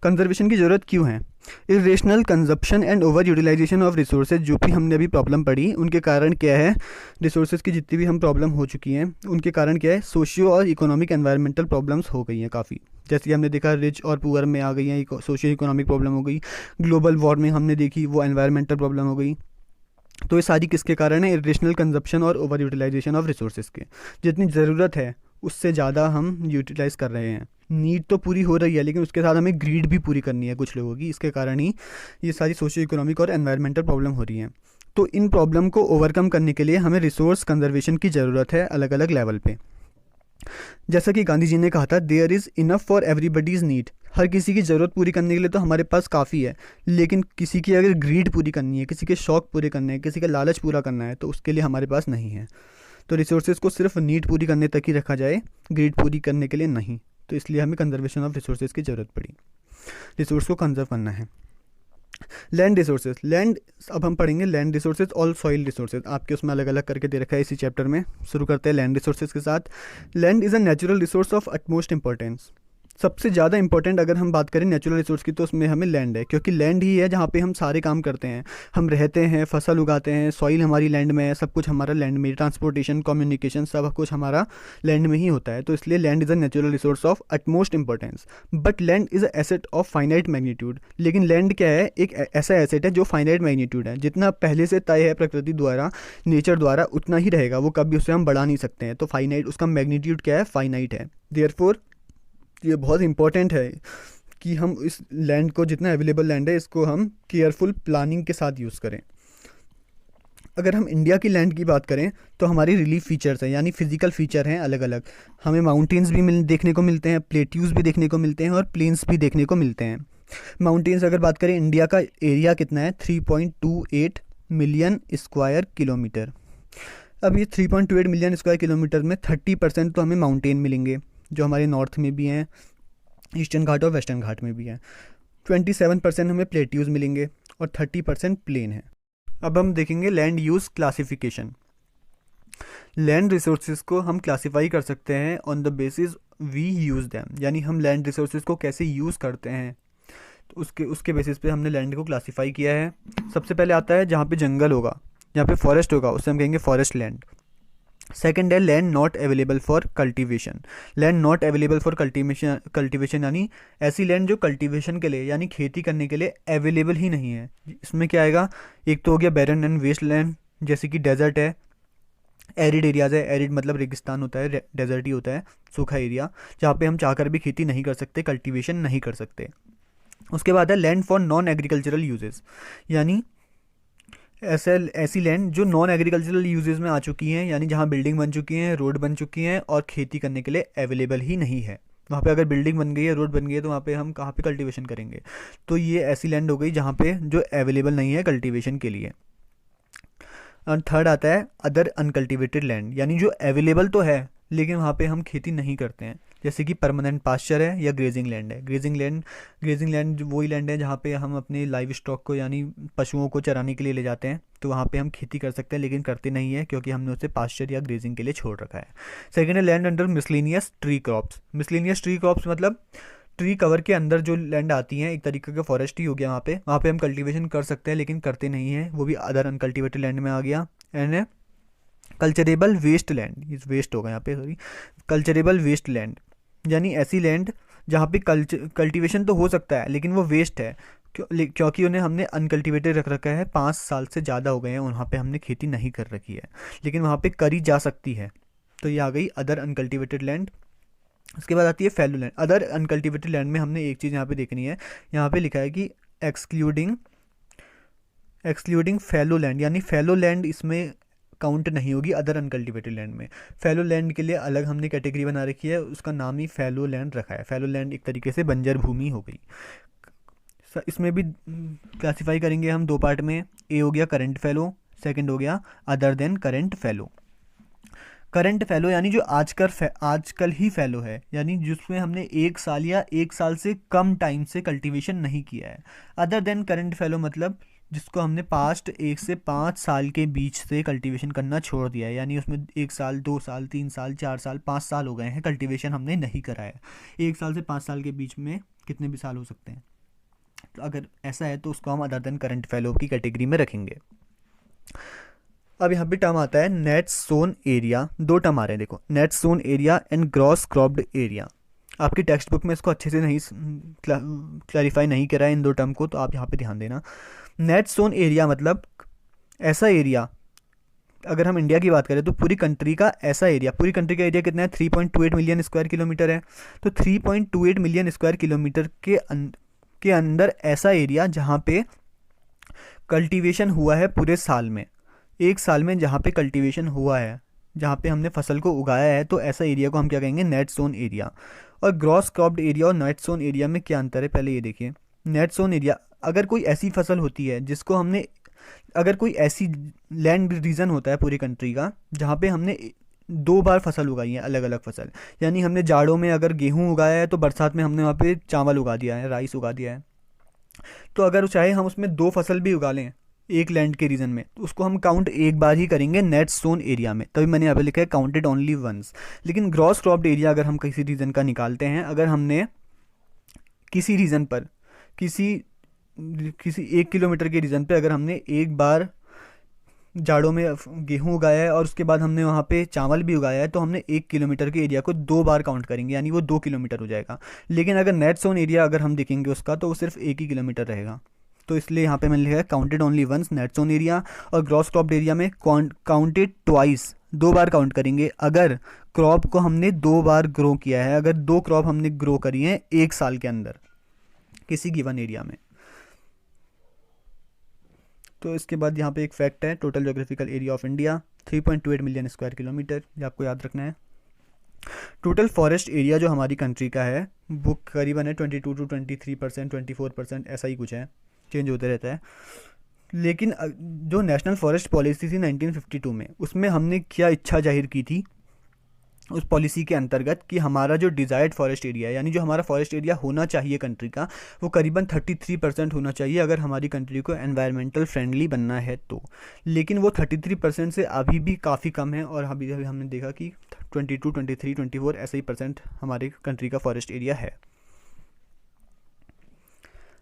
कंजर्वेशन की ज़रूरत क्यों है? Irrational consumption and over utilization of resources, जो भी हमने अभी प्रॉब्लम पढ़ी, उनके कारण क्या है, रिसोर्सेज की जितनी भी हम प्रॉब्लम हो चुकी हैं उनके कारण क्या है, सोशियो और इकोनॉमिक एनवायरमेंटल प्रॉब्लम्स हो गई हैं काफ़ी। जैसे कि हमने देखा रिच और पुअर में आ गई हैं, सोशियो इकोनॉमिक प्रॉब्लम हो गई, ग्लोबल वार्मिंग हमने देखी, वो एनवायरमेंटल प्रॉब्लम हो गई। तो ये सारी किसके कारण है? इरेशनल कंजप्शन और ओवर यूटिलाइजेशन ऑफ रिसोर्सेज के। जितनी ज़रूरत है उससे ज़्यादा हम यूटिलाइज़ कर रहे हैं। नीड तो पूरी हो रही है लेकिन उसके साथ हमें ग्रीड भी पूरी करनी है कुछ लोगों की, इसके कारण ही ये सारी सोशियो इकोनॉमिक और एनवायरमेंटल प्रॉब्लम हो रही हैं। तो इन प्रॉब्लम को ओवरकम करने के लिए हमें रिसोर्स कंजर्वेशन की ज़रूरत है अलग अलग लेवल पे। जैसा कि गांधी जी ने कहा था, there is enough for everybody's need. हर किसी की ज़रूरत पूरी करने के लिए तो हमारे पास काफ़ी है, लेकिन किसी की अगर ग्रीड पूरी करनी है, किसी के शौक़ पूरे करने हैं, किसी का लालच पूरा करना है, तो उसके लिए हमारे पास नहीं है। तो रिसोर्सेज को सिर्फ नीड पूरी करने तक ही रखा जाए, ग्रीड पूरी करने के लिए नहीं। तो इसलिए हमें कंजर्वेशन ऑफ रिसोर्सेज की ज़रूरत पड़ी, रिसोर्स को कंजर्व करना है। लैंड रिसोर्सेज, लैंड अब हम पढ़ेंगे लैंड रिसोर्सेज और सॉइल रिसोर्सेज, आपके उसमें अलग अलग करके दे रखा है इसी चैप्टर में। शुरू करते हैं लैंड रिसोर्सेज के साथ। Land is a natural resource of utmost importance. सबसे ज़्यादा इंपॉर्टेंट अगर हम बात करें नेचुरल रिसोर्स की, तो उसमें हमें लैंड है, क्योंकि लैंड ही है जहाँ पे हम सारे काम करते हैं, हम रहते हैं, फसल उगाते हैं, सॉइल हमारी लैंड में है, सब कुछ हमारा लैंड में, ट्रांसपोर्टेशन, कम्युनिकेशन, सब कुछ हमारा लैंड में ही होता है। तो इसलिए land is a natural resource of utmost importance. But land is a asset of finite magnitude. लेकिन लैंड क्या है? एक ऐसा एसेट है जो फाइनाइट मैग्नीट्यूड है, जितना पहले से तय है प्रकृति द्वारा, नेचर द्वारा, उतना ही रहेगा, वो कभी उससे हम बढ़ा नहीं सकते हैं। तो फाइनाइट, उसका मैग्नीट्यूड क्या है? फाइनाइट है। देयरफॉर ये बहुत इंपॉर्टेंट है कि हम इस लैंड को, जितना अवेलेबल लैंड है, इसको हम केयरफुल प्लानिंग के साथ यूज़ करें। अगर हम इंडिया की लैंड की बात करें तो हमारी रिलीफ फीचर्स हैं, यानी फिजिकल फीचर हैं अलग अलग। हमें माउंटेन्स भी देखने को मिलते हैं, प्लेट्यूज भी देखने को मिलते हैं और प्लेन्स भी देखने को मिलते हैं। माउंटेन्स अगर बात करें, इंडिया का एरिया कितना है? 3.28 मिलियन स्क्वायर किलोमीटर। अब ये 3.28 मिलियन स्क्वायर किलोमीटर में 30% तो हमें माउंटेन मिलेंगे, जो हमारे नॉर्थ में भी हैं, ईस्टर्न घाट और वेस्टर्न घाट में भी हैं। 27% हमें प्लेट्यूज मिलेंगे और 30% प्लेन है। अब हम देखेंगे land use classification. Land resources को हम क्लासीफाई कर सकते हैं on the basis we use them, यानी हम लैंड रिसोर्सेज को कैसे यूज़ करते हैं, तो उसके बेसिस पे हमने लैंड को क्लासीफाई किया है। सबसे पहले आता है जहाँ पे जंगल होगा, जहाँ पे फॉरेस्ट होगा, उससे हम कहेंगे फॉरेस्ट लैंड। सेकेंड है land not available for cultivation. Land not available for cultivation यानी ऐसी लैंड जो कल्टीवेशन के लिए, यानी खेती करने के लिए अवेलेबल ही नहीं है। इसमें क्या आएगा? एक तो हो गया बैरन एंड वेस्ट लैंड, जैसे कि डेजर्ट है, एरिड एरियाज़ है। एरिड मतलब रेगिस्तान होता है, डेजर्ट ही होता है, सूखा एरिया, जहाँ पे हम चाहकर भी खेती नहीं कर सकते, कल्टीवेशन नहीं कर सकते। उसके बाद है land for non agricultural uses, यानी ऐसी लैंड जो नॉन एग्रीकल्चरल यूजेस में आ चुकी हैं, यानी जहाँ बिल्डिंग बन चुकी हैं, रोड बन चुकी हैं और खेती करने के लिए अवेलेबल ही नहीं है। वहाँ पे अगर बिल्डिंग बन गई है, रोड बन गई है, तो वहाँ पे हम कहाँ पे कल्टीवेशन करेंगे? तो ये ऐसी लैंड हो गई जहाँ पे जो अवेलेबल नहीं है कल्टीवेशन के लिए। और थर्ड आता है अदर अनकल्टिवेटेड लैंड, यानी जो अवेलेबल तो है लेकिन वहाँ पे हम खेती नहीं करते हैं, जैसे कि परमानेंट पास्चर है या ग्रेजिंग लैंड है। ग्रेजिंग लैंड वही लैंड है जहाँ पे हम अपने लाइव स्टॉक को, यानी पशुओं को चराने के लिए ले जाते हैं, तो वहाँ पे हम खेती कर सकते हैं लेकिन करते नहीं है, क्योंकि हमने उसे पास्चर या ग्रेजिंग के लिए छोड़ रखा है। सेकेंड है land under miscellaneous tree crops. Miscellaneous tree crops मतलब ट्री कवर के अंदर जो लैंड आती हैं, एक तरीके का फॉरेस्ट ही हो गया। वहाँ पे हम कल्टीवेशन कर सकते हैं लेकिन करते नहीं हैं, वो भी अदर अनकल्टिवेटेड लैंड में आ गया। And culturable waste land, waste होगा यहाँ पे, सॉरी, कल्चरेबल वेस्ट लैंड, यानी ऐसी लैंड जहाँ पे कल्टीवेशन तो हो सकता है लेकिन वो वेस्ट है, क्योंकि उन्हें हमने अनकल्टिवेटेड रख रखा है, 5 साल से ज़्यादा हो गए हैं वहाँ पे हमने खेती नहीं कर रखी है, लेकिन वहाँ पे करी जा सकती है। तो ये आ गई अदर अनकल्टिवेटेड लैंड। उसके बाद आती है fallow land. Other uncultivated land में हमने एक चीज़ यहाँ पे देखनी है, यहाँ पे लिखा है कि एक्सक्लूडिंग फैलो लैंड, यानी फैलो लैंड इसमें काउंट नहीं होगी अदर अनकल्टिवेटेड लैंड में। फैलो लैंड के लिए अलग हमने कैटेगरी बना रखी है, उसका नाम ही फैलो लैंड रखा है। फैलो लैंड एक तरीके से बंजर भूमि हो गई। इसमें भी क्लासिफाई करेंगे हम 2 पार्ट में। ए हो गया करंट फैलो, सेकंड हो गया other than current fallow. Current fallow यानी जो आजकल ही फैलो है, यानी जिसमें हमने 1 साल या 1 साल से कम टाइम से कल्टीवेशन नहीं किया है। अदर देन करंट फैलो मतलब जिसको हमने पास्ट 1 से 5 साल के बीच से कल्टीवेशन करना छोड़ दिया है, यानी उसमें 1 साल, 2 साल, 3 साल, 4 साल, 5 साल हो गए हैं कल्टीवेशन हमने नहीं करा है। 1 साल से 5 साल के बीच में कितने भी साल हो सकते हैं। तो अगर ऐसा है तो उसको हम अदर देन करंट फैलो की कैटेगरी में रखेंगे। अब यहाँ पे टर्म आता है नेट सोन एरिया। 2 टर्म आ रहे हैं, देखो, net sown area and gross cropped area. आपकी टेक्स्ट बुक में इसको अच्छे से नहीं क्लैरिफाई नहीं करा है इन 2 टर्म को, तो आप यहाँ पे ध्यान देना। नेट सोन एरिया मतलब ऐसा एरिया, अगर हम इंडिया की बात करें तो पूरी कंट्री का ऐसा एरिया, पूरी कंट्री का एरिया कितना है, 3.28 मिलियन स्क्वायर किलोमीटर है। तो 3.28 मिलियन स्क्वायर किलोमीटर के अंदर ऐसा एरिया जहाँ पे कल्टीवेशन हुआ है पूरे साल में, 1 साल में जहाँ पे कल्टीवेशन हुआ है, जहाँ पे हमने फसल को उगाया है, तो ऐसा एरिया को हम क्या कहेंगे, नेट सोन एरिया। और ग्रॉस क्रॉप्ड एरिया और नेट सोन एरिया में क्या अंतर है, पहले ये देखिए। नेट सोन एरिया, अगर कोई ऐसी फसल होती है जिसको हमने, अगर कोई ऐसी लैंड रीजन होता है पूरी कंट्री का जहाँ पे हमने 2 बार फसल उगाई है, अलग अलग फसल, यानी हमने जाड़ों में अगर गेहूँ उगाया है तो बरसात में हमने वहाँ पे चावल उगा दिया है, राइस उगा दिया है। तो अगर चाहे हम उसमें 2 फसल भी उगा लें एक लैंड के रीजन में, तो उसको हम काउंट एक बार ही करेंगे नेट सोन एरिया में, तभी मैंने यहाँ पे लिखा है काउंटेड ओनली वंस। लेकिन ग्रॉस क्रॉप्ड एरिया अगर हम किसी रीजन का निकालते हैं, अगर हमने किसी रीजन पर किसी 1 किलोमीटर के रीजन पे अगर हमने एक बार जाड़ों में गेहूँ उगाया है और उसके बाद हमने वहाँ पे चावल भी उगाया है, तो हमने 1 किलोमीटर के एरिया को 2 बार काउंट करेंगे, यानी वो 2 किलोमीटर हो जाएगा। लेकिन अगर नेट सोन एरिया अगर हम देखेंगे उसका, तो वो सिर्फ 1 ही किलोमीटर रहेगा। तो इसलिए यहाँ पे मैंने लिखा है counted only once net sown area. और ग्रॉस क्रॉप्ड एरिया में काउंटेड ट्वाइस, 2 बार काउंट करेंगे अगर क्रॉप को हमने 2 बार ग्रो किया है, अगर 2 क्रॉप हमने ग्रो करी है 1 साल के अंदर किसी गिवन एरिया में। तो इसके बाद यहाँ पे एक फैक्ट है, total geographical area of India 3.28 million square kilometre, ये आपको याद रखना है। टोटल फॉरेस्ट एरिया जो हमारी कंट्री का है वो करीबन है 22 to 23%, 24%, ऐसा ही कुछ है, चेंज होते रहता है। लेकिन जो नेशनल फॉरेस्ट पॉलिसी थी 1952 में, उसमें हमने क्या इच्छा जाहिर की थी उस पॉलिसी के अंतर्गत कि हमारा जो डिज़ायर्ड फॉरेस्ट एरिया है, यानी जो हमारा फॉरेस्ट एरिया होना चाहिए कंट्री का, वो करीबन 33% होना चाहिए अगर हमारी कंट्री को एनवायरमेंटल फ्रेंडली बनना है तो। लेकिन वो 33% से अभी भी काफ़ी कम है, और अभी हमने देखा कि 22, 23, 24 ऐसे ही परसेंट हमारी कंट्री का फॉरेस्ट एरिया है।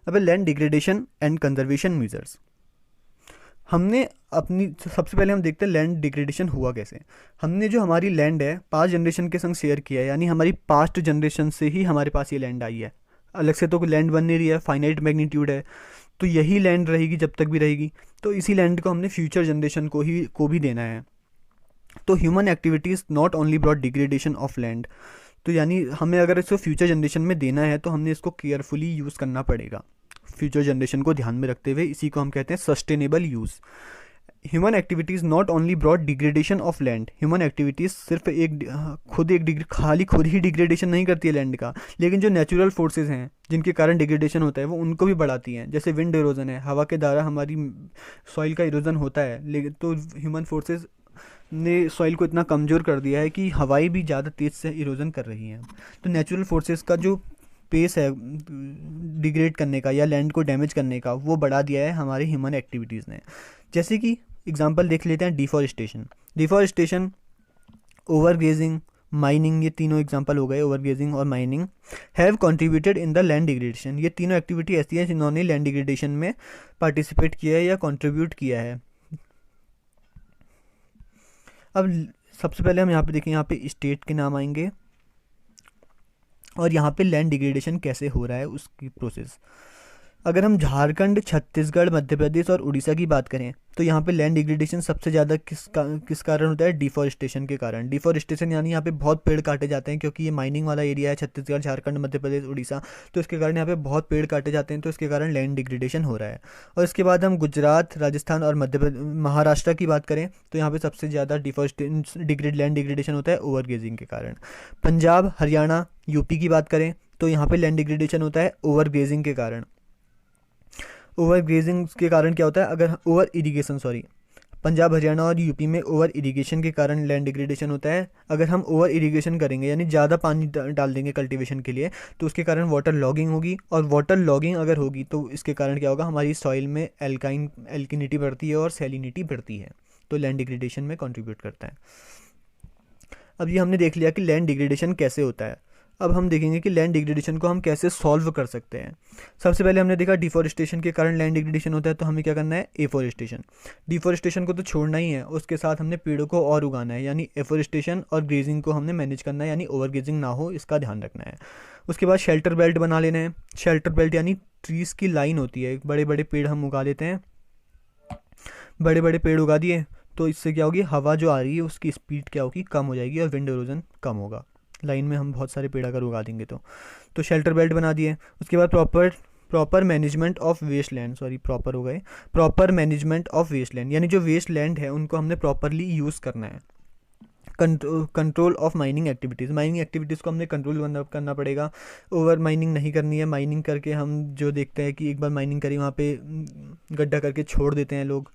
अब land degradation and conservation measures, हमने अपनी सबसे पहले हम देखते हैं लैंड डिग्रेडेशन हुआ कैसे। हमने जो हमारी लैंड है 5 जनरेशन के संग शेयर किया है, यानी हमारी पास्ट जनरेशन से ही हमारे पास ये लैंड आई है, अलग से तो कोई लैंड बन नहीं रही है, फाइनाइट मैग्नीट्यूड है, तो यही लैंड रहेगी जब तक भी रहेगी। तो इसी लैंड को हमने फ्यूचर जनरेशन को भी देना है। तो human activities not only brought degradation of land, तो यानी हमें अगर इसको फ्यूचर जनरेशन में देना है तो हमने इसको केयरफुली यूज़ करना पड़ेगा, फ्यूचर जनरेशन को ध्यान में रखते हुए। इसी को हम कहते हैं sustainable use. Human activities not only brought degradation of land, human activities सिर्फ खुद ही डिग्रेडेशन नहीं करती है लैंड का, लेकिन जो नेचुरल फोर्सेज हैं जिनके कारण डिग्रेडेशन होता है वो उनको भी बढ़ाती हैं। जैसे विंड इरोजन है, हवा के द्वारा हमारी सॉइल का इरोजन होता है, लेकिन तो ह्यूमन फोर्सेज ने सॉइल को इतना कमज़ोर कर दिया है कि हवाएं भी ज़्यादा तेज़ से इरोजन कर रही हैं। तो नेचुरल फोर्सेस का जो पेस है डिग्रेड करने का या लैंड को डैमेज करने का, वो बढ़ा दिया है हमारे ह्यूमन एक्टिविटीज़ ने। जैसे कि एग्जांपल देख लेते हैं डिफॉरेस्टेशन, ओवरग्रेजिंग, माइनिंग, ये तीनों एग्जांपल हो गए, ओवरग्रेजिंग और mining have contributed in the land degradation. ये तीनों एक्टिविटी ऐसी हैं जिन्होंने लैंड डिग्रेडेशन में पार्टिसिपेट किया है या कंट्रीब्यूट किया है। अब सबसे पहले हम यहाँ पे देखें, यहाँ पे स्टेट के नाम आएंगे और यहाँ पे लैंड डिग्रेडेशन कैसे हो रहा है उसकी प्रोसेस। अगर हम झारखंड, छत्तीसगढ़, मध्य प्रदेश और उड़ीसा की बात करें तो यहाँ पे लैंड डिग्रेडेशन सबसे ज़्यादा किस कारण होता है, डिफॉरेस्टेशन के कारण। डिफॉरेस्टेशन यानी यहाँ पे बहुत पेड़ काटे जाते हैं, क्योंकि ये माइनिंग वाला एरिया है छत्तीसगढ़, झारखंड, मध्य प्रदेश, उड़ीसा, तो इसके कारण यहाँ पे बहुत पेड़ काटे जाते हैं, तो इसके कारण लैंड डिग्रेडेशन हो रहा है। और इसके बाद हम गुजरात, राजस्थान और महाराष्ट्र की बात करें तो यहाँ पर सबसे ज़्यादा लैंड डिग्रेडेशन होता है ओवरग्रेजिंग के कारण। पंजाब, हरियाणा, यूपी की बात करें तो यहाँ पर लैंड डिग्रेडेशन होता है ओवरग्रेजिंग के कारण। ओवर ग्रेजिंग के कारण क्या होता है, अगर ओवर इरिगेशन पंजाब हरियाणा और यूपी में ओवर इरिगेशन के कारण लैंड डिग्रेडेशन होता है। अगर हम ओवर इरिगेशन करेंगे यानी ज़्यादा पानी डाल देंगे कल्टीवेशन के लिए तो उसके कारण वाटर लॉगिंग होगी, और वाटर लॉगिंग अगर होगी तो इसके कारण क्या होगा, हमारी सॉइल में एल्किनिटी बढ़ती है और सैलिनिटी बढ़ती है, तो लैंड डिग्रेडेशन में कंट्रीब्यूट करता है। अब ये हमने देख लिया कि लैंड डिग्रेडेशन कैसे होता है। अब हम देखेंगे कि लैंड डिग्रेडेशन को हम कैसे सॉल्व कर सकते हैं। सबसे पहले हमने देखा डिफॉरेस्टेशन के कारण लैंड डिग्रेडेशन होता है, तो हमें क्या करना है, एफॉरेस्टेशन। डिफॉरेस्टेशन को तो छोड़ना ही है, उसके साथ हमने पेड़ों को और उगाना है, यानी एफॉरेस्टेशन और ग्रेजिंग को हमने मैनेज करना है, यानी ओवर ग्रेजिंग ना हो इसका ध्यान रखना है। उसके बाद शेल्टर बेल्ट बना लेना है। शेल्टर बेल्ट यानी ट्रीज़ की लाइन होती है, बड़े बड़े पेड़ हम उगा लेते हैं, बड़े बड़े पेड़ उगा दिए तो इससे क्या होगी, हवा जो आ रही है उसकी स्पीड क्या होगी, कम हो जाएगी और विंड इरोजन कम होगा। लाइन में हम बहुत सारे पेड़ अगर उगा देंगे तो शेल्टर बेल्ट बना दिए। उसके बाद proper management of waste land, proper management of waste land, यानी जो वेस्ट लैंड है उनको हमने प्रॉपरली यूज़ करना है। कंट्रोल ऑफ माइनिंग एक्टिविटीज़ को हमने कंट्रोल करना पड़ेगा। ओवर माइनिंग नहीं करनी है। माइनिंग करके हम जो देखते हैं कि एक बार माइनिंग करी वहाँ पे गड्ढा करके छोड़ देते हैं लोग,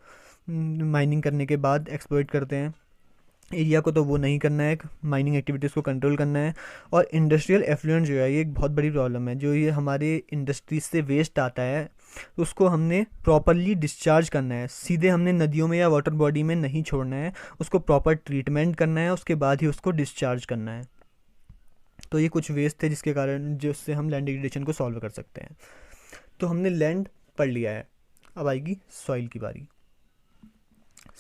माइनिंग करने के बाद एक्सप्लॉइट करते हैं एरिया को, तो वो नहीं करना है। माइनिंग एक्टिविटीज़ को कंट्रोल करना है। और इंडस्ट्रियल एफ्लुएंट जो है ये एक बहुत बड़ी प्रॉब्लम है, जो ये हमारे इंडस्ट्रीज से वेस्ट आता है उसको हमने प्रॉपरली डिस्चार्ज करना है। सीधे हमने नदियों में या वाटर बॉडी में नहीं छोड़ना है, उसको प्रॉपर ट्रीटमेंट करना है, उसके बाद ही उसको डिस्चार्ज करना है। तो ये कुछ वेस्ट थे जिसके कारण, जिससे हम लैंड डिग्रेडेशन को सॉल्व कर सकते हैं। तो हमने लैंड पढ़ लिया है, अब आएगी सॉइल की बारी।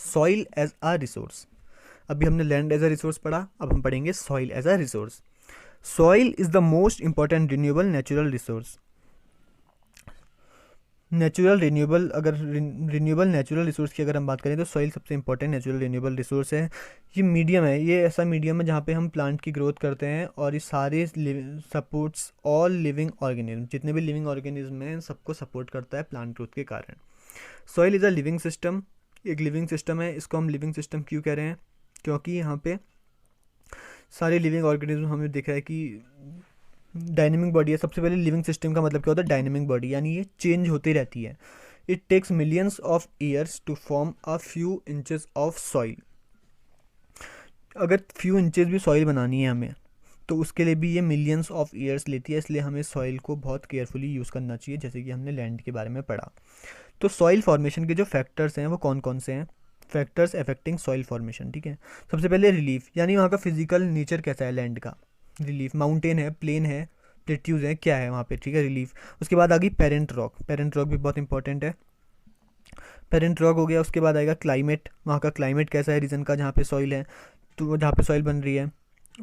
Soil as a resource. अभी हमने लैंड एज अ रिसोर्स पढ़ा, अब हम पढ़ेंगे soil as a resource. Soil is the most important renewable natural resource. Renewable natural resource की अगर हम बात करें तो सॉइल सबसे इंपॉर्टेंट नेचुरल रिन्यूएबल रिसोर्स है। ये मीडियम है, ये ऐसा मीडियम है जहाँ पे हम प्लांट की ग्रोथ करते हैं, और ये सारे सपोर्ट्स ऑल लिविंग ऑर्गेनिज्म, जितने भी लिविंग ऑर्गेनिज्म हैं सबको सपोर्ट करता है प्लांट ग्रोथ के कारण। Soil is a living system, एक लिविंग सिस्टम है। इसको हम लिविंग सिस्टम क्यों कह रहे हैं, क्योंकि यहाँ पे सारे लिविंग ऑर्गेनिज्म हमें दिख रहा है कि डायनेमिक बॉडी है। सबसे पहले लिविंग सिस्टम का मतलब क्या होता है, डायनेमिक बॉडी, यानी ये चेंज होती रहती है। It takes millions of years to form a few inches of soil. अगर फ्यू इंचेस भी सॉइल बनानी है हमें तो उसके लिए भी ये मिलियंस ऑफ ईयर्स लेती है, इसलिए हमें सॉइल को बहुत केयरफुली यूज़ करना चाहिए, जैसे कि हमने लैंड के बारे में पढ़ा। तो सॉइल फॉर्मेशन के जो फैक्टर्स हैं वो कौन कौन से हैं, फैक्टर्स अफेक्टिंग सॉइल फॉर्मेशन, ठीक है। सबसे पहले रिलीफ, यानी वहाँ का फिजिकल नेचर कैसा है लैंड का, रिलीफ, माउंटेन है, प्लेन है, प्लेट्यूज है, क्या है वहाँ पे, ठीक है, रिलीफ। उसके बाद आ गई पेरेंट रॉक, पेरेंट रॉक भी बहुत इंपॉर्टेंट है, पेरेंट रॉक हो गया। उसके बाद आएगा क्लाइमेट, वहाँ का क्लाइमेट कैसा है रीजन का जहाँ पे सॉइल है, तो जहाँ पे सॉइल बन रही है।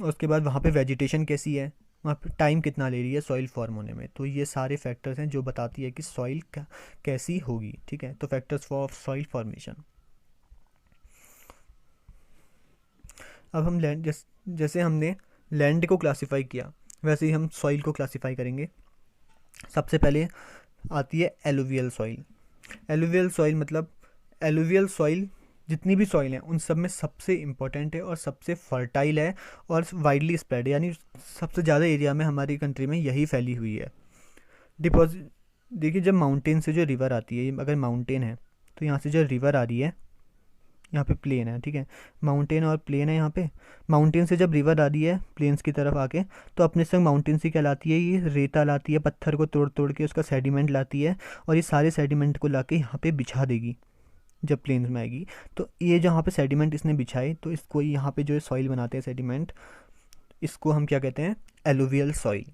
उसके बाद वहाँ पे वेजिटेशन कैसी है, वहाँ पे टाइम कितना ले रही है सॉइल फॉर्म होने में। तो ये सारे फैक्टर्स हैं जो बताती है कि सॉइल कैसी होगी, ठीक है। तो फैक्टर्स फॉर सॉइल फॉर्मेशन। अब हम लैंड, जैसे हमने लैंड को क्लासिफाई किया वैसे ही हम सॉइल को क्लासिफाई करेंगे। सबसे पहले आती है एलुवियल सॉइल। एलुवियल सॉइल मतलब, एलुवियल सॉइल जितनी भी सॉइल हैं उन सब में सबसे इम्पोर्टेंट है और सबसे फर्टाइल है और वाइडली स्प्रेड, यानी सबसे ज़्यादा एरिया में हमारी कंट्री में यही फैली हुई है। डिपॉजिट देखिए, जब माउंटेन से जो रिवर आती है, अगर माउंटेन है तो यहाँ से जो रिवर आ रही है, यहाँ पे प्लेन है, ठीक है, माउंटेन और प्लेन है। यहाँ पे माउंटेन से जब रिवर आ रही है प्लेन्स की तरफ आके, तो अपने संग माउंटेन से क्या लाती है, ये रेता लाती है, पत्थर को तोड़ तोड़ के उसका सेडिमेंट लाती है, और ये सारे सेडिमेंट को लाके यहाँ पे बिछा देगी जब प्लेन्स में आएगी। तो ये जहाँ पे सेडिमेंट इसने बिछाए, तो इसको यहाँ पे जो सॉइल बनाते हैं सेडिमेंट, इसको हम क्या कहते हैं, एलुवियल सॉइल।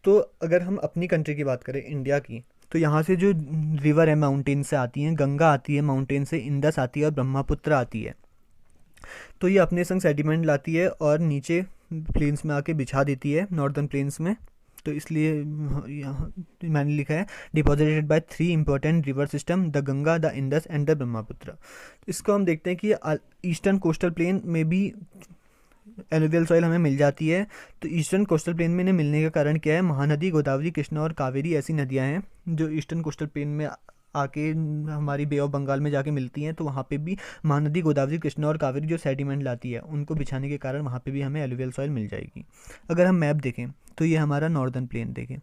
तो अगर हम अपनी कंट्री की बात करें, इंडिया की, तो यहाँ से जो रिवर है माउंटेन से आती हैं, गंगा आती है माउंटेन से, इंडस आती है और ब्रह्मपुत्र आती है। तो ये अपने संग सेडिमेंट लाती है और नीचे प्लेन्स में आके बिछा देती है, नॉर्दर्न प्लेन्स में। तो इसलिए यहाँ मैंने लिखा है deposited bye 3 important river system, the Ganga, the Indus and the Brahmaputra. इसको हम देखते हैं कि ईस्टर्न कोस्टल प्लेन में भी एलुवियल सॉइल हमें मिल जाती है। तो ईस्टर्न कोस्टल प्लेन में इन्हें मिलने का कारण क्या है, महानदी, गोदावरी, कृष्णा और कावेरी ऐसी नदियां हैं जो ईस्टर्न कोस्टल प्लेन में आके हमारी बे ऑफ बंगाल में जाके मिलती हैं। तो वहाँ पे भी महानदी, गोदावरी, कृष्णा और कावेरी जो सेडिमेंट लाती है उनको बिछाने के कारण वहाँ पे भी हमें एलुवियल सॉइल मिल जाएगी। अगर हम मैप देखें तो ये हमारा नॉर्दर्न प्लेन देखें,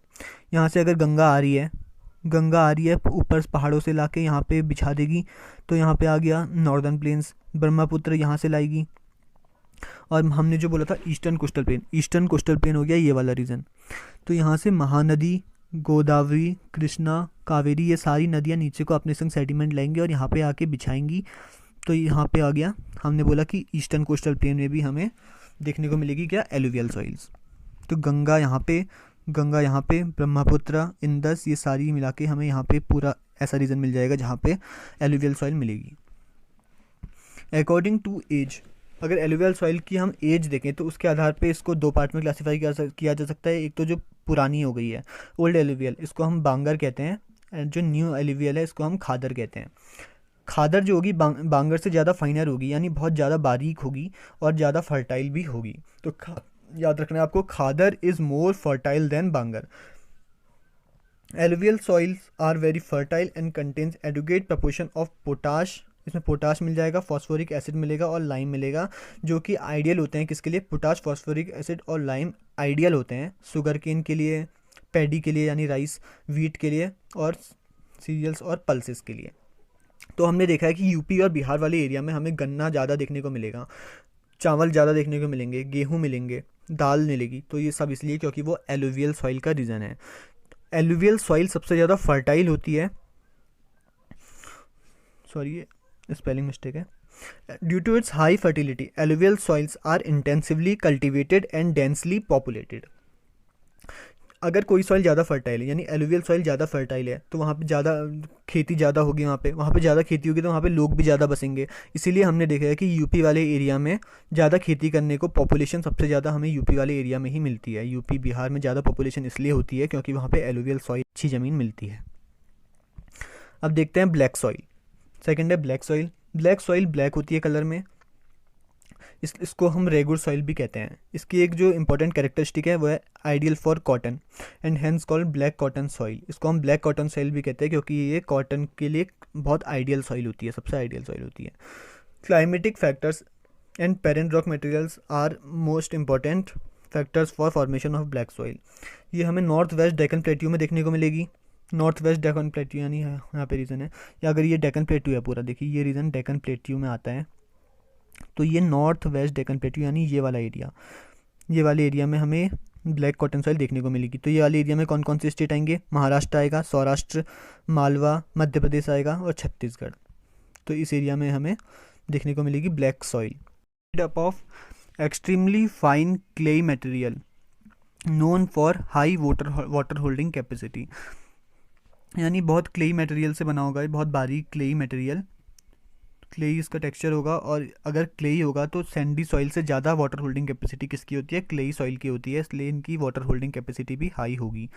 यहाँ से अगर गंगा आ रही है गंगा आ रही है ऊपर पहाड़ों से लाके यहाँ पे बिछा देगी, तो यहाँ पे आ गया नॉर्दर्न प्लेन्स। ब्रह्मपुत्र यहाँ से लाएगी, और हमने जो बोला था eastern coastal plain, eastern coastal plain हो गया ये वाला रीजन। तो यहाँ से महानदी, गोदावरी, कृष्णा, कावेरी, ये सारी नदियाँ नीचे को अपने संग सेडिमेंट लाएंगी और यहाँ पे आके बिछाएंगी। तो यहाँ पे आ गया, हमने बोला कि ईस्टर्न कोस्टल प्लेन में भी हमें देखने को मिलेगी क्या, एलुवियल सॉइल्स। तो गंगा यहाँ पे, ब्रह्मपुत्र, इंदस, ये सारी मिला के हमें यहाँ पे पूरा ऐसा रीजन मिल जाएगा जहाँ पे एलुवियल सॉइल मिलेगी। अकॉर्डिंग टू एज, अगर एलुवियल सॉइल की हम एज देखें तो उसके आधार पे इसको दो पार्ट में क्लासीफाई किया जा सकता है। एक तो जो पुरानी हो गई है, ओल्ड एलुवियल, इसको हम बांगर कहते हैं, एंड जो न्यू एलुवियल है इसको हम खादर कहते हैं। खादर जो होगी बांगर से ज़्यादा फाइनर होगी, यानी बहुत ज़्यादा बारीक होगी और ज़्यादा फर्टाइल भी होगी। तो याद रखना है आपको, khadar is more fertile than bangar. Alluvial soils are very fertile and contains adequate proportion of potash, इसमें पोटाश मिल जाएगा, फॉस्फोरिक एसिड मिलेगा और लाइम मिलेगा, जो कि आइडियल होते हैं किसके लिए, पोटाश, फॉस्फोरिक एसिड और लाइम आइडियल होते हैं शुगर केन के लिए, पैडी के लिए यानी राइस, वीट के लिए, और सीरियल्स और पल्सेस के लिए। तो हमने देखा है कि यूपी और बिहार वाले एरिया में हमें गन्ना ज़्यादा देखने को मिलेगा, चावल ज़्यादा देखने को मिलेंगे, गेहूँ मिलेंगे, दाल मिलेगी। तो ये सब इसलिए क्योंकि वो एलुवियल सॉइल का रीज़न है। एलुवियल सॉइल सबसे ज़्यादा फर्टाइल होती है, सॉरी स्पेलिंग मिस्टेक है, due to its high fertility alluvial soils are intensively cultivated and densely populated. अगर कोई सॉइल ज़्यादा फर्टाइल है, यानी एलुवियल सॉइल ज़्यादा फर्टाइल है, तो वहाँ पे ज़्यादा खेती ज़्यादा होगी, वहाँ पे ज़्यादा खेती होगी तो वहाँ पे लोग भी ज़्यादा बसेंगे। इसीलिए हमने देखा है कि यूपी वाले एरिया में ज़्यादा खेती करने को पॉपुलेशन सबसे ज़्यादा हमें यूपी वाले एरिया में ही मिलती है। यूपी बिहार में ज़्यादा पॉपुलेशन इसलिए होती है क्योंकि वहाँ पर एलुवियल सॉइल अच्छी ज़मीन मिलती है। अब देखते हैं ब्लैक सॉइल। सेकेंड है black soil. Black soil black होती है कलर में, इसको हम रेगुर सॉइल भी कहते हैं। इसकी एक जो इंपॉर्टेंट कैरेक्टरिस्टिक है वो है ideal for cotton and hence called black cotton soil. इसको हम ब्लैक कॉटन सॉइल भी कहते हैं क्योंकि ये कॉटन के लिए बहुत आइडियल सॉइल होती है, सबसे आइडियल सॉइल होती है। Climatic factors and parent rock materials are most important factors for formation of black soil. ये हमें नॉर्थ वेस्ट डेक्कन प्लेट्यू में देखने को मिलेगी। नॉर्थ वेस्ट डेक्कन प्लेट्यू यानी यहाँ पे रीजन है, या अगर ये डेक्कन प्लेट्यू है पूरा, देखिए ये रीजन डेक्कन प्लेट्यू में आता है, तो ये नॉर्थ वेस्ट डेक्कन प्लेट्यू यानी ये वाला एरिया, ये वाले एरिया में हमें ब्लैक कॉटन सॉइल देखने को मिलेगी। तो ये वाले एरिया में कौन कौन से स्टेट आएंगे, महाराष्ट्र आएगा, सौराष्ट्र, मालवा, मध्य प्रदेश आएगा और छत्तीसगढ़। तो इस एरिया में हमें देखने को मिलेगी black soil. Made up of extremely fine clayey material known for high water holding capacity, यानी बहुत क्लेई मटेरियल से बना होगा, बहुत बारीक क्लेई मटेरियल, क्लेई इसका टेक्सचर होगा। और अगर क्लेई होगा तो सैंडी सॉइल से ज़्यादा वाटर होल्डिंग कैपेसिटी किसकी होती है, क्लेई सॉइल की होती है, इसलिए इनकी वाटर होल्डिंग कैपेसिटी भी हाई होगी।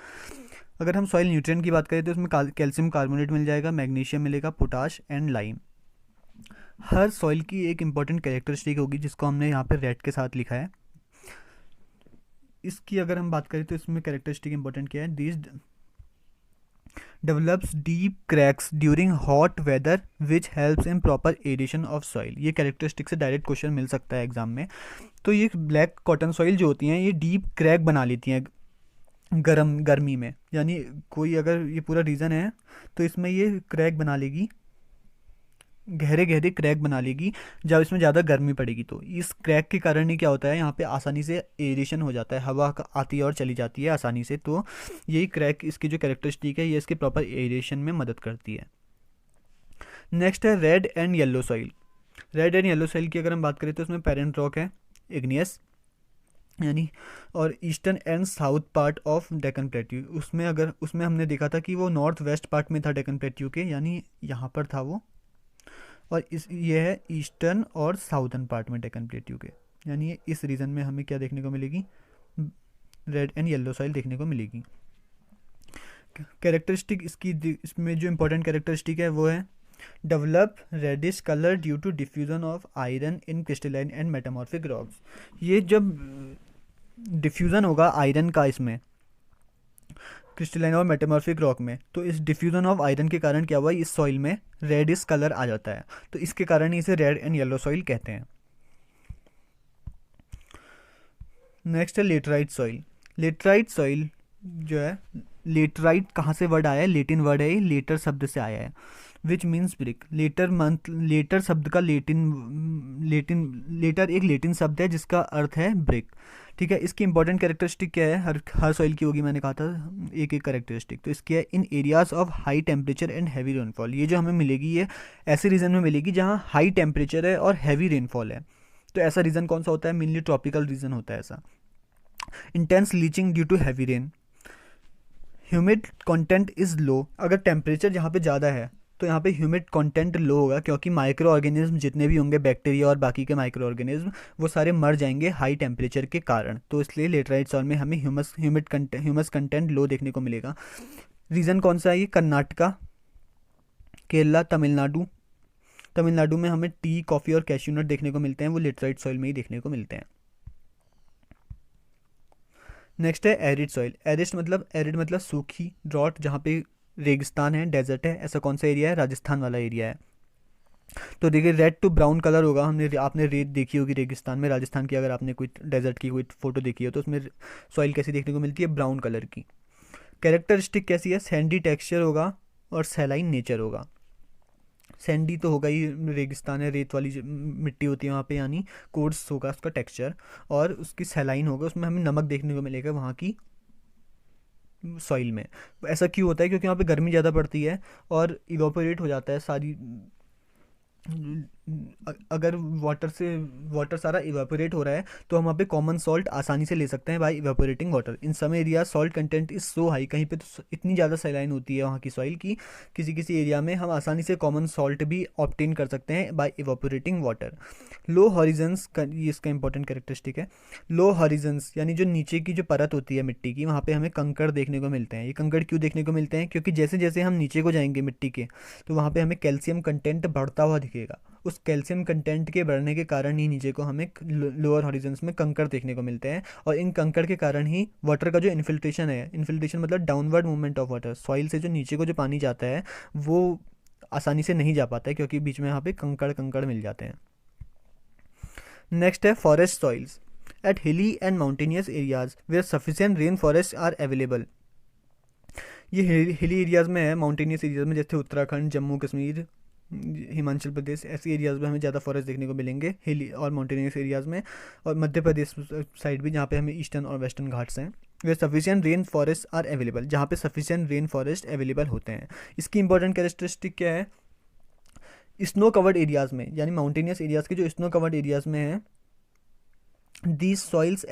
अगर हम सॉइल न्यूट्रिएंट की बात करें तो इसमें कैल्शियम कार्बोनेट मिल जाएगा, मैग्नीशियम मिलेगा, potash and lime. Her soil की एक इंपॉर्टेंट कैरेक्टरिस्टिक होगी जिसको हमने यहाँ पर रेड के साथ लिखा है। इसकी अगर हम बात करें तो इसमें कैरेक्टरिस्टिक इंपॉर्टेंट क्या है, this develops deep cracks during hot weather which helps in proper aeration of soil। ये कैरेक्टरिस्टिक से डायरेक्ट क्वेश्चन मिल सकता है एग्जाम में। तो ये ब्लैक कॉटन सॉइल जो होती हैं ये डीप क्रैक बना लेती हैं गर्मी में, यानी कोई अगर ये पूरा रीजन है तो इसमें ये क्रैक बना लेगी, गहरे गहरे क्रैक बना लेगी जब इसमें ज़्यादा गर्मी पड़ेगी। तो इस क्रैक के कारण ही क्या होता है, यहाँ पे आसानी से एरेशन हो जाता है, हवा आती है और चली जाती है आसानी से। तो यही क्रैक इसकी जो कैरेक्टरिस्टिक है ये इसके प्रॉपर एरेशन में मदद करती है। नेक्स्ट है red and yellow soil. Red and yellow soil की अगर हम बात करें तो उसमें पेरेंट रॉक है इग्नियस, यानी और eastern and south part of Deccan plateau. उसमें हमने देखा था कि वो नॉर्थ वेस्ट पार्ट में था डेक्कन प्लेट्यू के, यानी यहाँ पर था वो, और ये है ईस्टर्न और साउथर्न पार्ट में डेक्कन प्लेट्यू के, यानी इस रीजन में हमें क्या देखने को मिलेगी, रेड एंड येलो सॉइल देखने को मिलेगी। कैरेक्टरिस्टिक इसमें जो इंपॉर्टेंट कैरेक्टरिस्टिक है वो है develop reddish colour due to diffusion of iron in crystalline and metamorphic rocks. ये जब डिफ्यूजन होगा आयरन का इसमें क्रिस्टलाइन और मेटामॉर्फिक रॉक में, तो इस डिफ्यूजन ऑफ आयरन के कारण क्या हुआ, इस सॉइल में रेडिश कलर आ जाता है। तो इसके कारण ही इसे रेड एंड येलो सॉइल कहते हैं। नेक्स्ट है लेटराइट सॉइल। लेटराइट सॉइल जो है लेटराइट कहाँ से वर्ड आया है, लेटिन वर्ड है, ये लेटर शब्द से आया है, विच मीन्स ब्रिक। लेटर शब्द का लेटर एक लेटिन शब्द है जिसका अर्थ है ब्रिक। ठीक है, इसकी इंपॉर्टेंट कैरेक्टरिस्टिक क्या है, हर सॉइल की होगी, मैंने कहा था एक एक कैरेक्टरिस्टिक। तो इसकी है in areas of high temperature and heavy rainfall. ये जो हमें मिलेगी ये ऐसे रीजन में मिलेगी जहाँ हाई टेम्परेचर है और हैवी रेनफॉल है। तो ऐसा रीजन कौन सा होता है, मेनली ट्रॉपिकल रीजन होता है ऐसा। Intense leaching due to heavy rain. Humid content is low. अगर टेम्परेचर जहाँ पे ज़्यादा है तो यहाँ पे ह्यूमिड कंटेंट लो होगा, क्योंकि माइक्रो ऑर्गेनिज्म जितने भी होंगे, बैक्टीरिया और बाकी के माइक्रो ऑर्गेनिज्म, वो सारे मर जाएंगे हाई टेम्परेचर के कारण। तो इसलिए लेटराइट सॉइल में हमें ह्यूमस कंटेंट लो देखने को मिलेगा। रीज़न कौन सा है, ये कर्नाटका, केरला, तमिलनाडु में हमें टी, कॉफ़ी और कैश्यू नट देखने को मिलते हैं, वो लेटराइट सॉइल में ही देखने को मिलते हैं। नेक्स्ट है एरिड सॉइल। एरिड मतलब सूखी, ड्रॉट, जहाँ पे रेगिस्तान है, डेजर्ट है, ऐसा कौन सा एरिया है, राजस्थान वाला एरिया है। तो देखिए रेड टू ब्राउन कलर होगा, आपने रेत देखी होगी रेगिस्तान में, राजस्थान की अगर आपने कोई डेजर्ट की कोई फोटो देखी हो तो उसमें सॉइल कैसी देखने को मिलती है, ब्राउन कलर की। कैरेक्टरिस्टिक कैसी है, सैंडी टेक्सचर होगा और सैलाइन नेचर होगा। सैंडी तो होगा ही, रेगिस्तान है, रेत वाली मिट्टी होती है वहाँ पे, यानी कोर्स होगा उसका टेक्सचर, और उसकी सैलाइन होगा, उसमें हमें नमक देखने को मिलेगा वहाँ की सॉइल में। ऐसा क्यों होता है, क्योंकि वहाँ पे गर्मी ज़्यादा पड़ती है और इवापोरेट हो जाता है सारी, अगर वाटर सारा इवेपोरेट हो रहा है तो हम वहाँ पे कॉमन सॉल्ट आसानी से ले सकते हैं by evaporating water. In some area salt content is so high, कहीं पे तो इतनी ज़्यादा सैलाइन होती है वहाँ की सॉइल की, किसी किसी एरिया में हम आसानी से कॉमन सॉल्ट भी ऑब्टेन कर सकते हैं by evaporating water. Low horizons का ये इसका इंपॉर्टेंट कैरेक्टरिस्टिक है। लो हॉरिजन्स यानी जो नीचे की जो परत होती है मिट्टी की, वहाँ पे हमें कंकड़ देखने को मिलते हैं। ये कंकड़ क्यों देखने को मिलते हैं, क्योंकि जैसे जैसे हम नीचे को जाएंगे मिट्टी के, तो वहाँ पे हमें कैल्शियम कंटेंट बढ़ता हुआ दिखेगा। उस कैल्शियम कंटेंट के बढ़ने के कारण ही नीचे को हमें लोअर हॉरिजन्स में कंकड़ देखने को मिलते हैं, और इन कंकड़ के कारण ही वाटर का जो इन्फिल्ट्रेशन है, इन्फिल्ट्रेशन मतलब downward movement of water, soil से जो नीचे को जो पानी जाता है वो आसानी से नहीं जा पाता है, क्योंकि बीच में यहाँ पे कंकड़ कंकड़ मिल जाते हैं। नेक्स्ट है forest soils. At hilly and mountainous areas where sufficient rain forest are available. ये हिली एरियाज़ में है, माउंटेनियस एरियाज़ में जैसे उत्तराखंड, जम्मू कश्मीर, हिमाचल प्रदेश, ऐसे एरियाज़ में हमें ज़्यादा फॉरेस्ट देखने को मिलेंगे हिली और माउंटेनियस एरियाज़ में। और मध्य प्रदेश साइड भी, जहाँ पे हमें ईस्टर्न और वेस्टर्न घाट्स हैं, वे sufficient rain forest are available, जहाँ पे सफिशिएंट रेन फॉरेस्ट अवेलेबल होते हैं। इसकी इंपॉर्टेंट कैरेक्टरिस्टिक क्या है, स्नो कवर्ड एरियाज़ में, यानी माउंटेनियस एरियाज़ के जो स्नो कवर्ड एरियाज़ में है, दीज सॉइल्स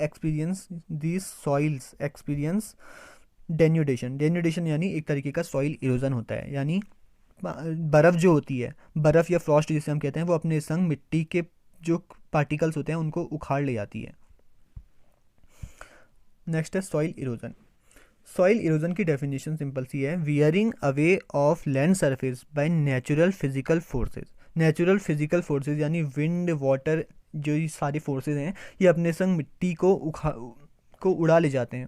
एक्सपीरियंस डेन्यूडेशन यानी एक तरीके का सॉइल इरोजन होता है, यानी बर्फ़ जो होती है, बर्फ़ या फ्रॉस्ट जिसे हम कहते हैं, वो अपने संग मिट्टी के जो पार्टिकल्स होते हैं उनको उखाड़ ले जाती है। नेक्स्ट है सॉइल इरोजन। सॉइल इरोजन की डेफिनेशन सिंपल सी है, wearing away of land surface by natural physical forces. Natural physical forces यानी विंड, वाटर, जो ये सारी फोर्सेज हैं, ये अपने संग मिट्टी को उड़ा ले जाते हैं,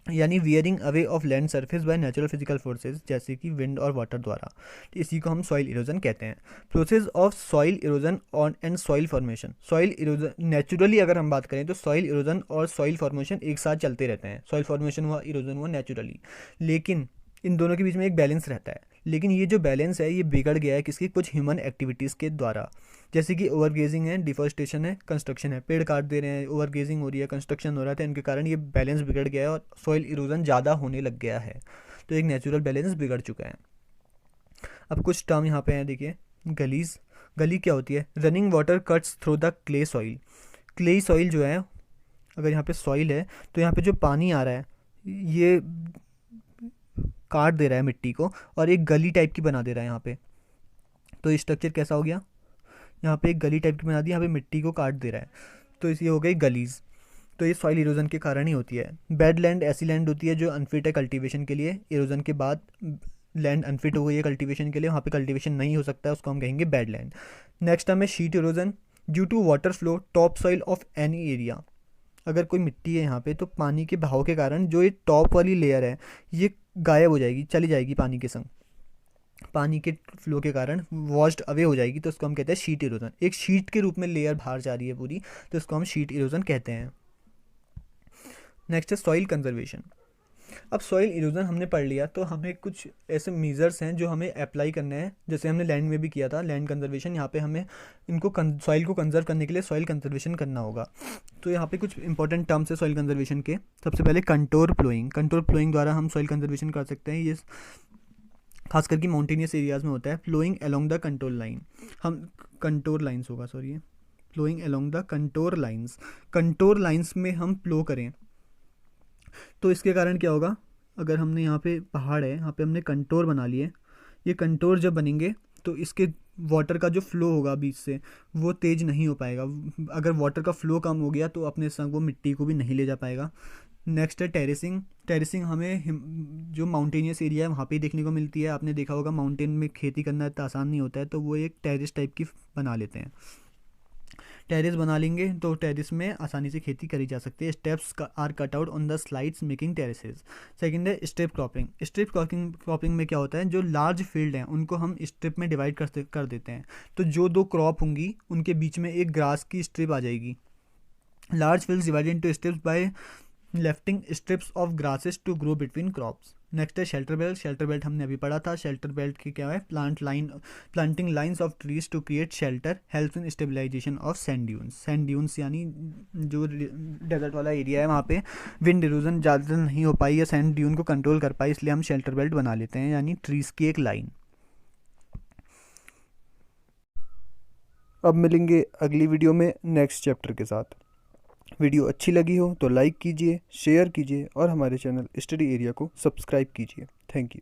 यानी wearing away of land surface by natural physical forces, जैसे कि विंड और वाटर द्वारा। तो इसी को हम सॉइल इरोजन कहते हैं। Process of soil erosion on and soil formation. Soil erosion naturally अगर हम बात करें तो सॉइल इरोजन और सॉइल फॉर्मेशन एक साथ चलते रहते हैं। सॉइल फॉर्मेशन हुआ, इरोजन हुआ नेचुरली, लेकिन इन दोनों के बीच में एक बैलेंस रहता है। लेकिन ये जो बैलेंस है ये बिगड़ गया है किसकी, कुछ ह्यूमन एक्टिविटीज़ के द्वारा, जैसे कि ओवरगेजिंग है, डिफॉरेस्टेशन है, कंस्ट्रक्शन है, पेड़ काट दे रहे हैं, ओवरगेजिंग हो रही है, कंस्ट्रक्शन हो रहा है, इनके कारण ये बैलेंस बिगड़ गया है और सॉइल इरोजन ज़्यादा होने लग गया है। तो एक नेचुरल बैलेंस बिगड़ चुका है। अब कुछ टर्म यहाँ पे हैं, देखिए गलीज। गली क्या होती है, running water cuts through the clay soil. Clay soil जो है, अगर यहाँ पे सॉइल है तो यहाँ पे जो पानी आ रहा है ये काट दे रहा है मिट्टी को और एक गली टाइप की बना दे रहा है यहाँ पे। तो स्ट्रक्चर कैसा हो गया, यहाँ पे एक गली टाइप की बना दी, यहाँ पे मिट्टी को काट दे रहा है, तो इस ये हो गई गलीज। तो ये सॉइल इरोजन के कारण ही होती है। बेड लैंड ऐसी लैंड होती है जो अनफिट है कल्टीवेशन के लिए, इरोजन के बाद लैंड अनफिट हो गई है कल्टीवेशन के लिए, वहाँ पे कल्टीवेशन नहीं हो सकता है, उसको हम कहेंगे बेड लैंड। नेक्स्ट हमें sheet erosion, due to water flow top soil of any area. अगर कोई मिट्टी है यहाँ पे तो पानी के बहाव के कारण जो ये टॉप वाली लेयर है ये गायब हो जाएगी, चली जाएगी पानी के संग, पानी के फ्लो के कारण वॉश्ड अवे हो जाएगी, तो उसको हम कहते हैं शीट इरोजन। एक शीट के रूप में लेयर बाहर जा रही है पूरी, तो इसको हम शीट इरोजन कहते हैं। नेक्स्ट है सॉइल कंजर्वेशन। अब सॉइल इरोजन हमने पढ़ लिया, तो हमें कुछ ऐसे मेजर्स हैं जो हमें अप्लाई करने हैं, जैसे हमने लैंड में भी किया था, लैंड कंजर्वेशन। यहाँ पे हमें इनको सॉइल को कंजर्व करने के लिए सॉइल कंजर्वेशन करना होगा। तो यहाँ पे कुछ इंपॉर्टेंट टर्म्स है सॉइल कंजर्वेशन के। सबसे पहले कंटोर प्लोइंग, कंटोर प्लोइंग द्वारा हम सॉइल कंजर्वेशन कर सकते हैं। ये खास करके माउंटेनियस एरियाज़ में होता है। Flowing along the control line, हम कंटोर लाइन्स होगा, sorry, flowing along the contour lines, contour lines में हम फ्लो करें तो इसके कारण क्या होगा, अगर हमने यहाँ पे पहाड़ है, यहाँ पे हमने कंटोर बना लिए, ये कंटोर जब बनेंगे तो इसके वाटर का जो फ्लो होगा बीच से वो तेज़ नहीं हो पाएगा। अगर वाटर का फ्लो कम हो गया तो अपने संग वो मिट्टी को भी नहीं ले जा पाएगा। नेक्स्ट है टेरेसिंग, टेरेसिंग हमें जो माउंटेनियस एरिया है वहाँ पे ही देखने को मिलती है। आपने देखा होगा माउंटेन में खेती करना इतना आसान नहीं होता है, तो वो एक टेरेस टाइप की बना लेते हैं। टेरेस बना लेंगे तो टेरेस में आसानी से खेती करी जा सकती है। Steps are cut out on the slides making terraces. Second है स्ट्रिप क्रॉपिंग। स्ट्रिप क्रॉपिंग में क्या होता है, जो लार्ज फील्ड हैं उनको हम स्ट्रिप में डिवाइड कर देते हैं। तो जो दो क्रॉप होंगी उनके बीच में एक ग्रास की स्ट्रिप आ जाएगी। Large fields divided into strips by lefting strips of grasses to grow between crops. Next है शेल्टर बेल्ट। शेल्टर बेल्ट हमने अभी पढ़ा था। शेल्टर बेल्ट की क्या है, planting lines of trees to create shelter, helps in stabilization of sand dunes. Sand dunes यानी जो डेजर्ट वाला एरिया है वहाँ पे विंड इरोजन ज़्यादा नहीं हो पाई या सैंड ड्यून को कंट्रोल कर पाई, इसलिए हम शेल्टर बेल्ट बना लेते हैं, यानी ट्रीज की एक लाइन। अब मिलेंगे अगली वीडियो में नेक्स्ट चैप्टर के साथ। वीडियो अच्छी लगी हो तो लाइक कीजिए, शेयर कीजिए और हमारे चैनल स्टडी एरिया को सब्सक्राइब कीजिए। Thank you.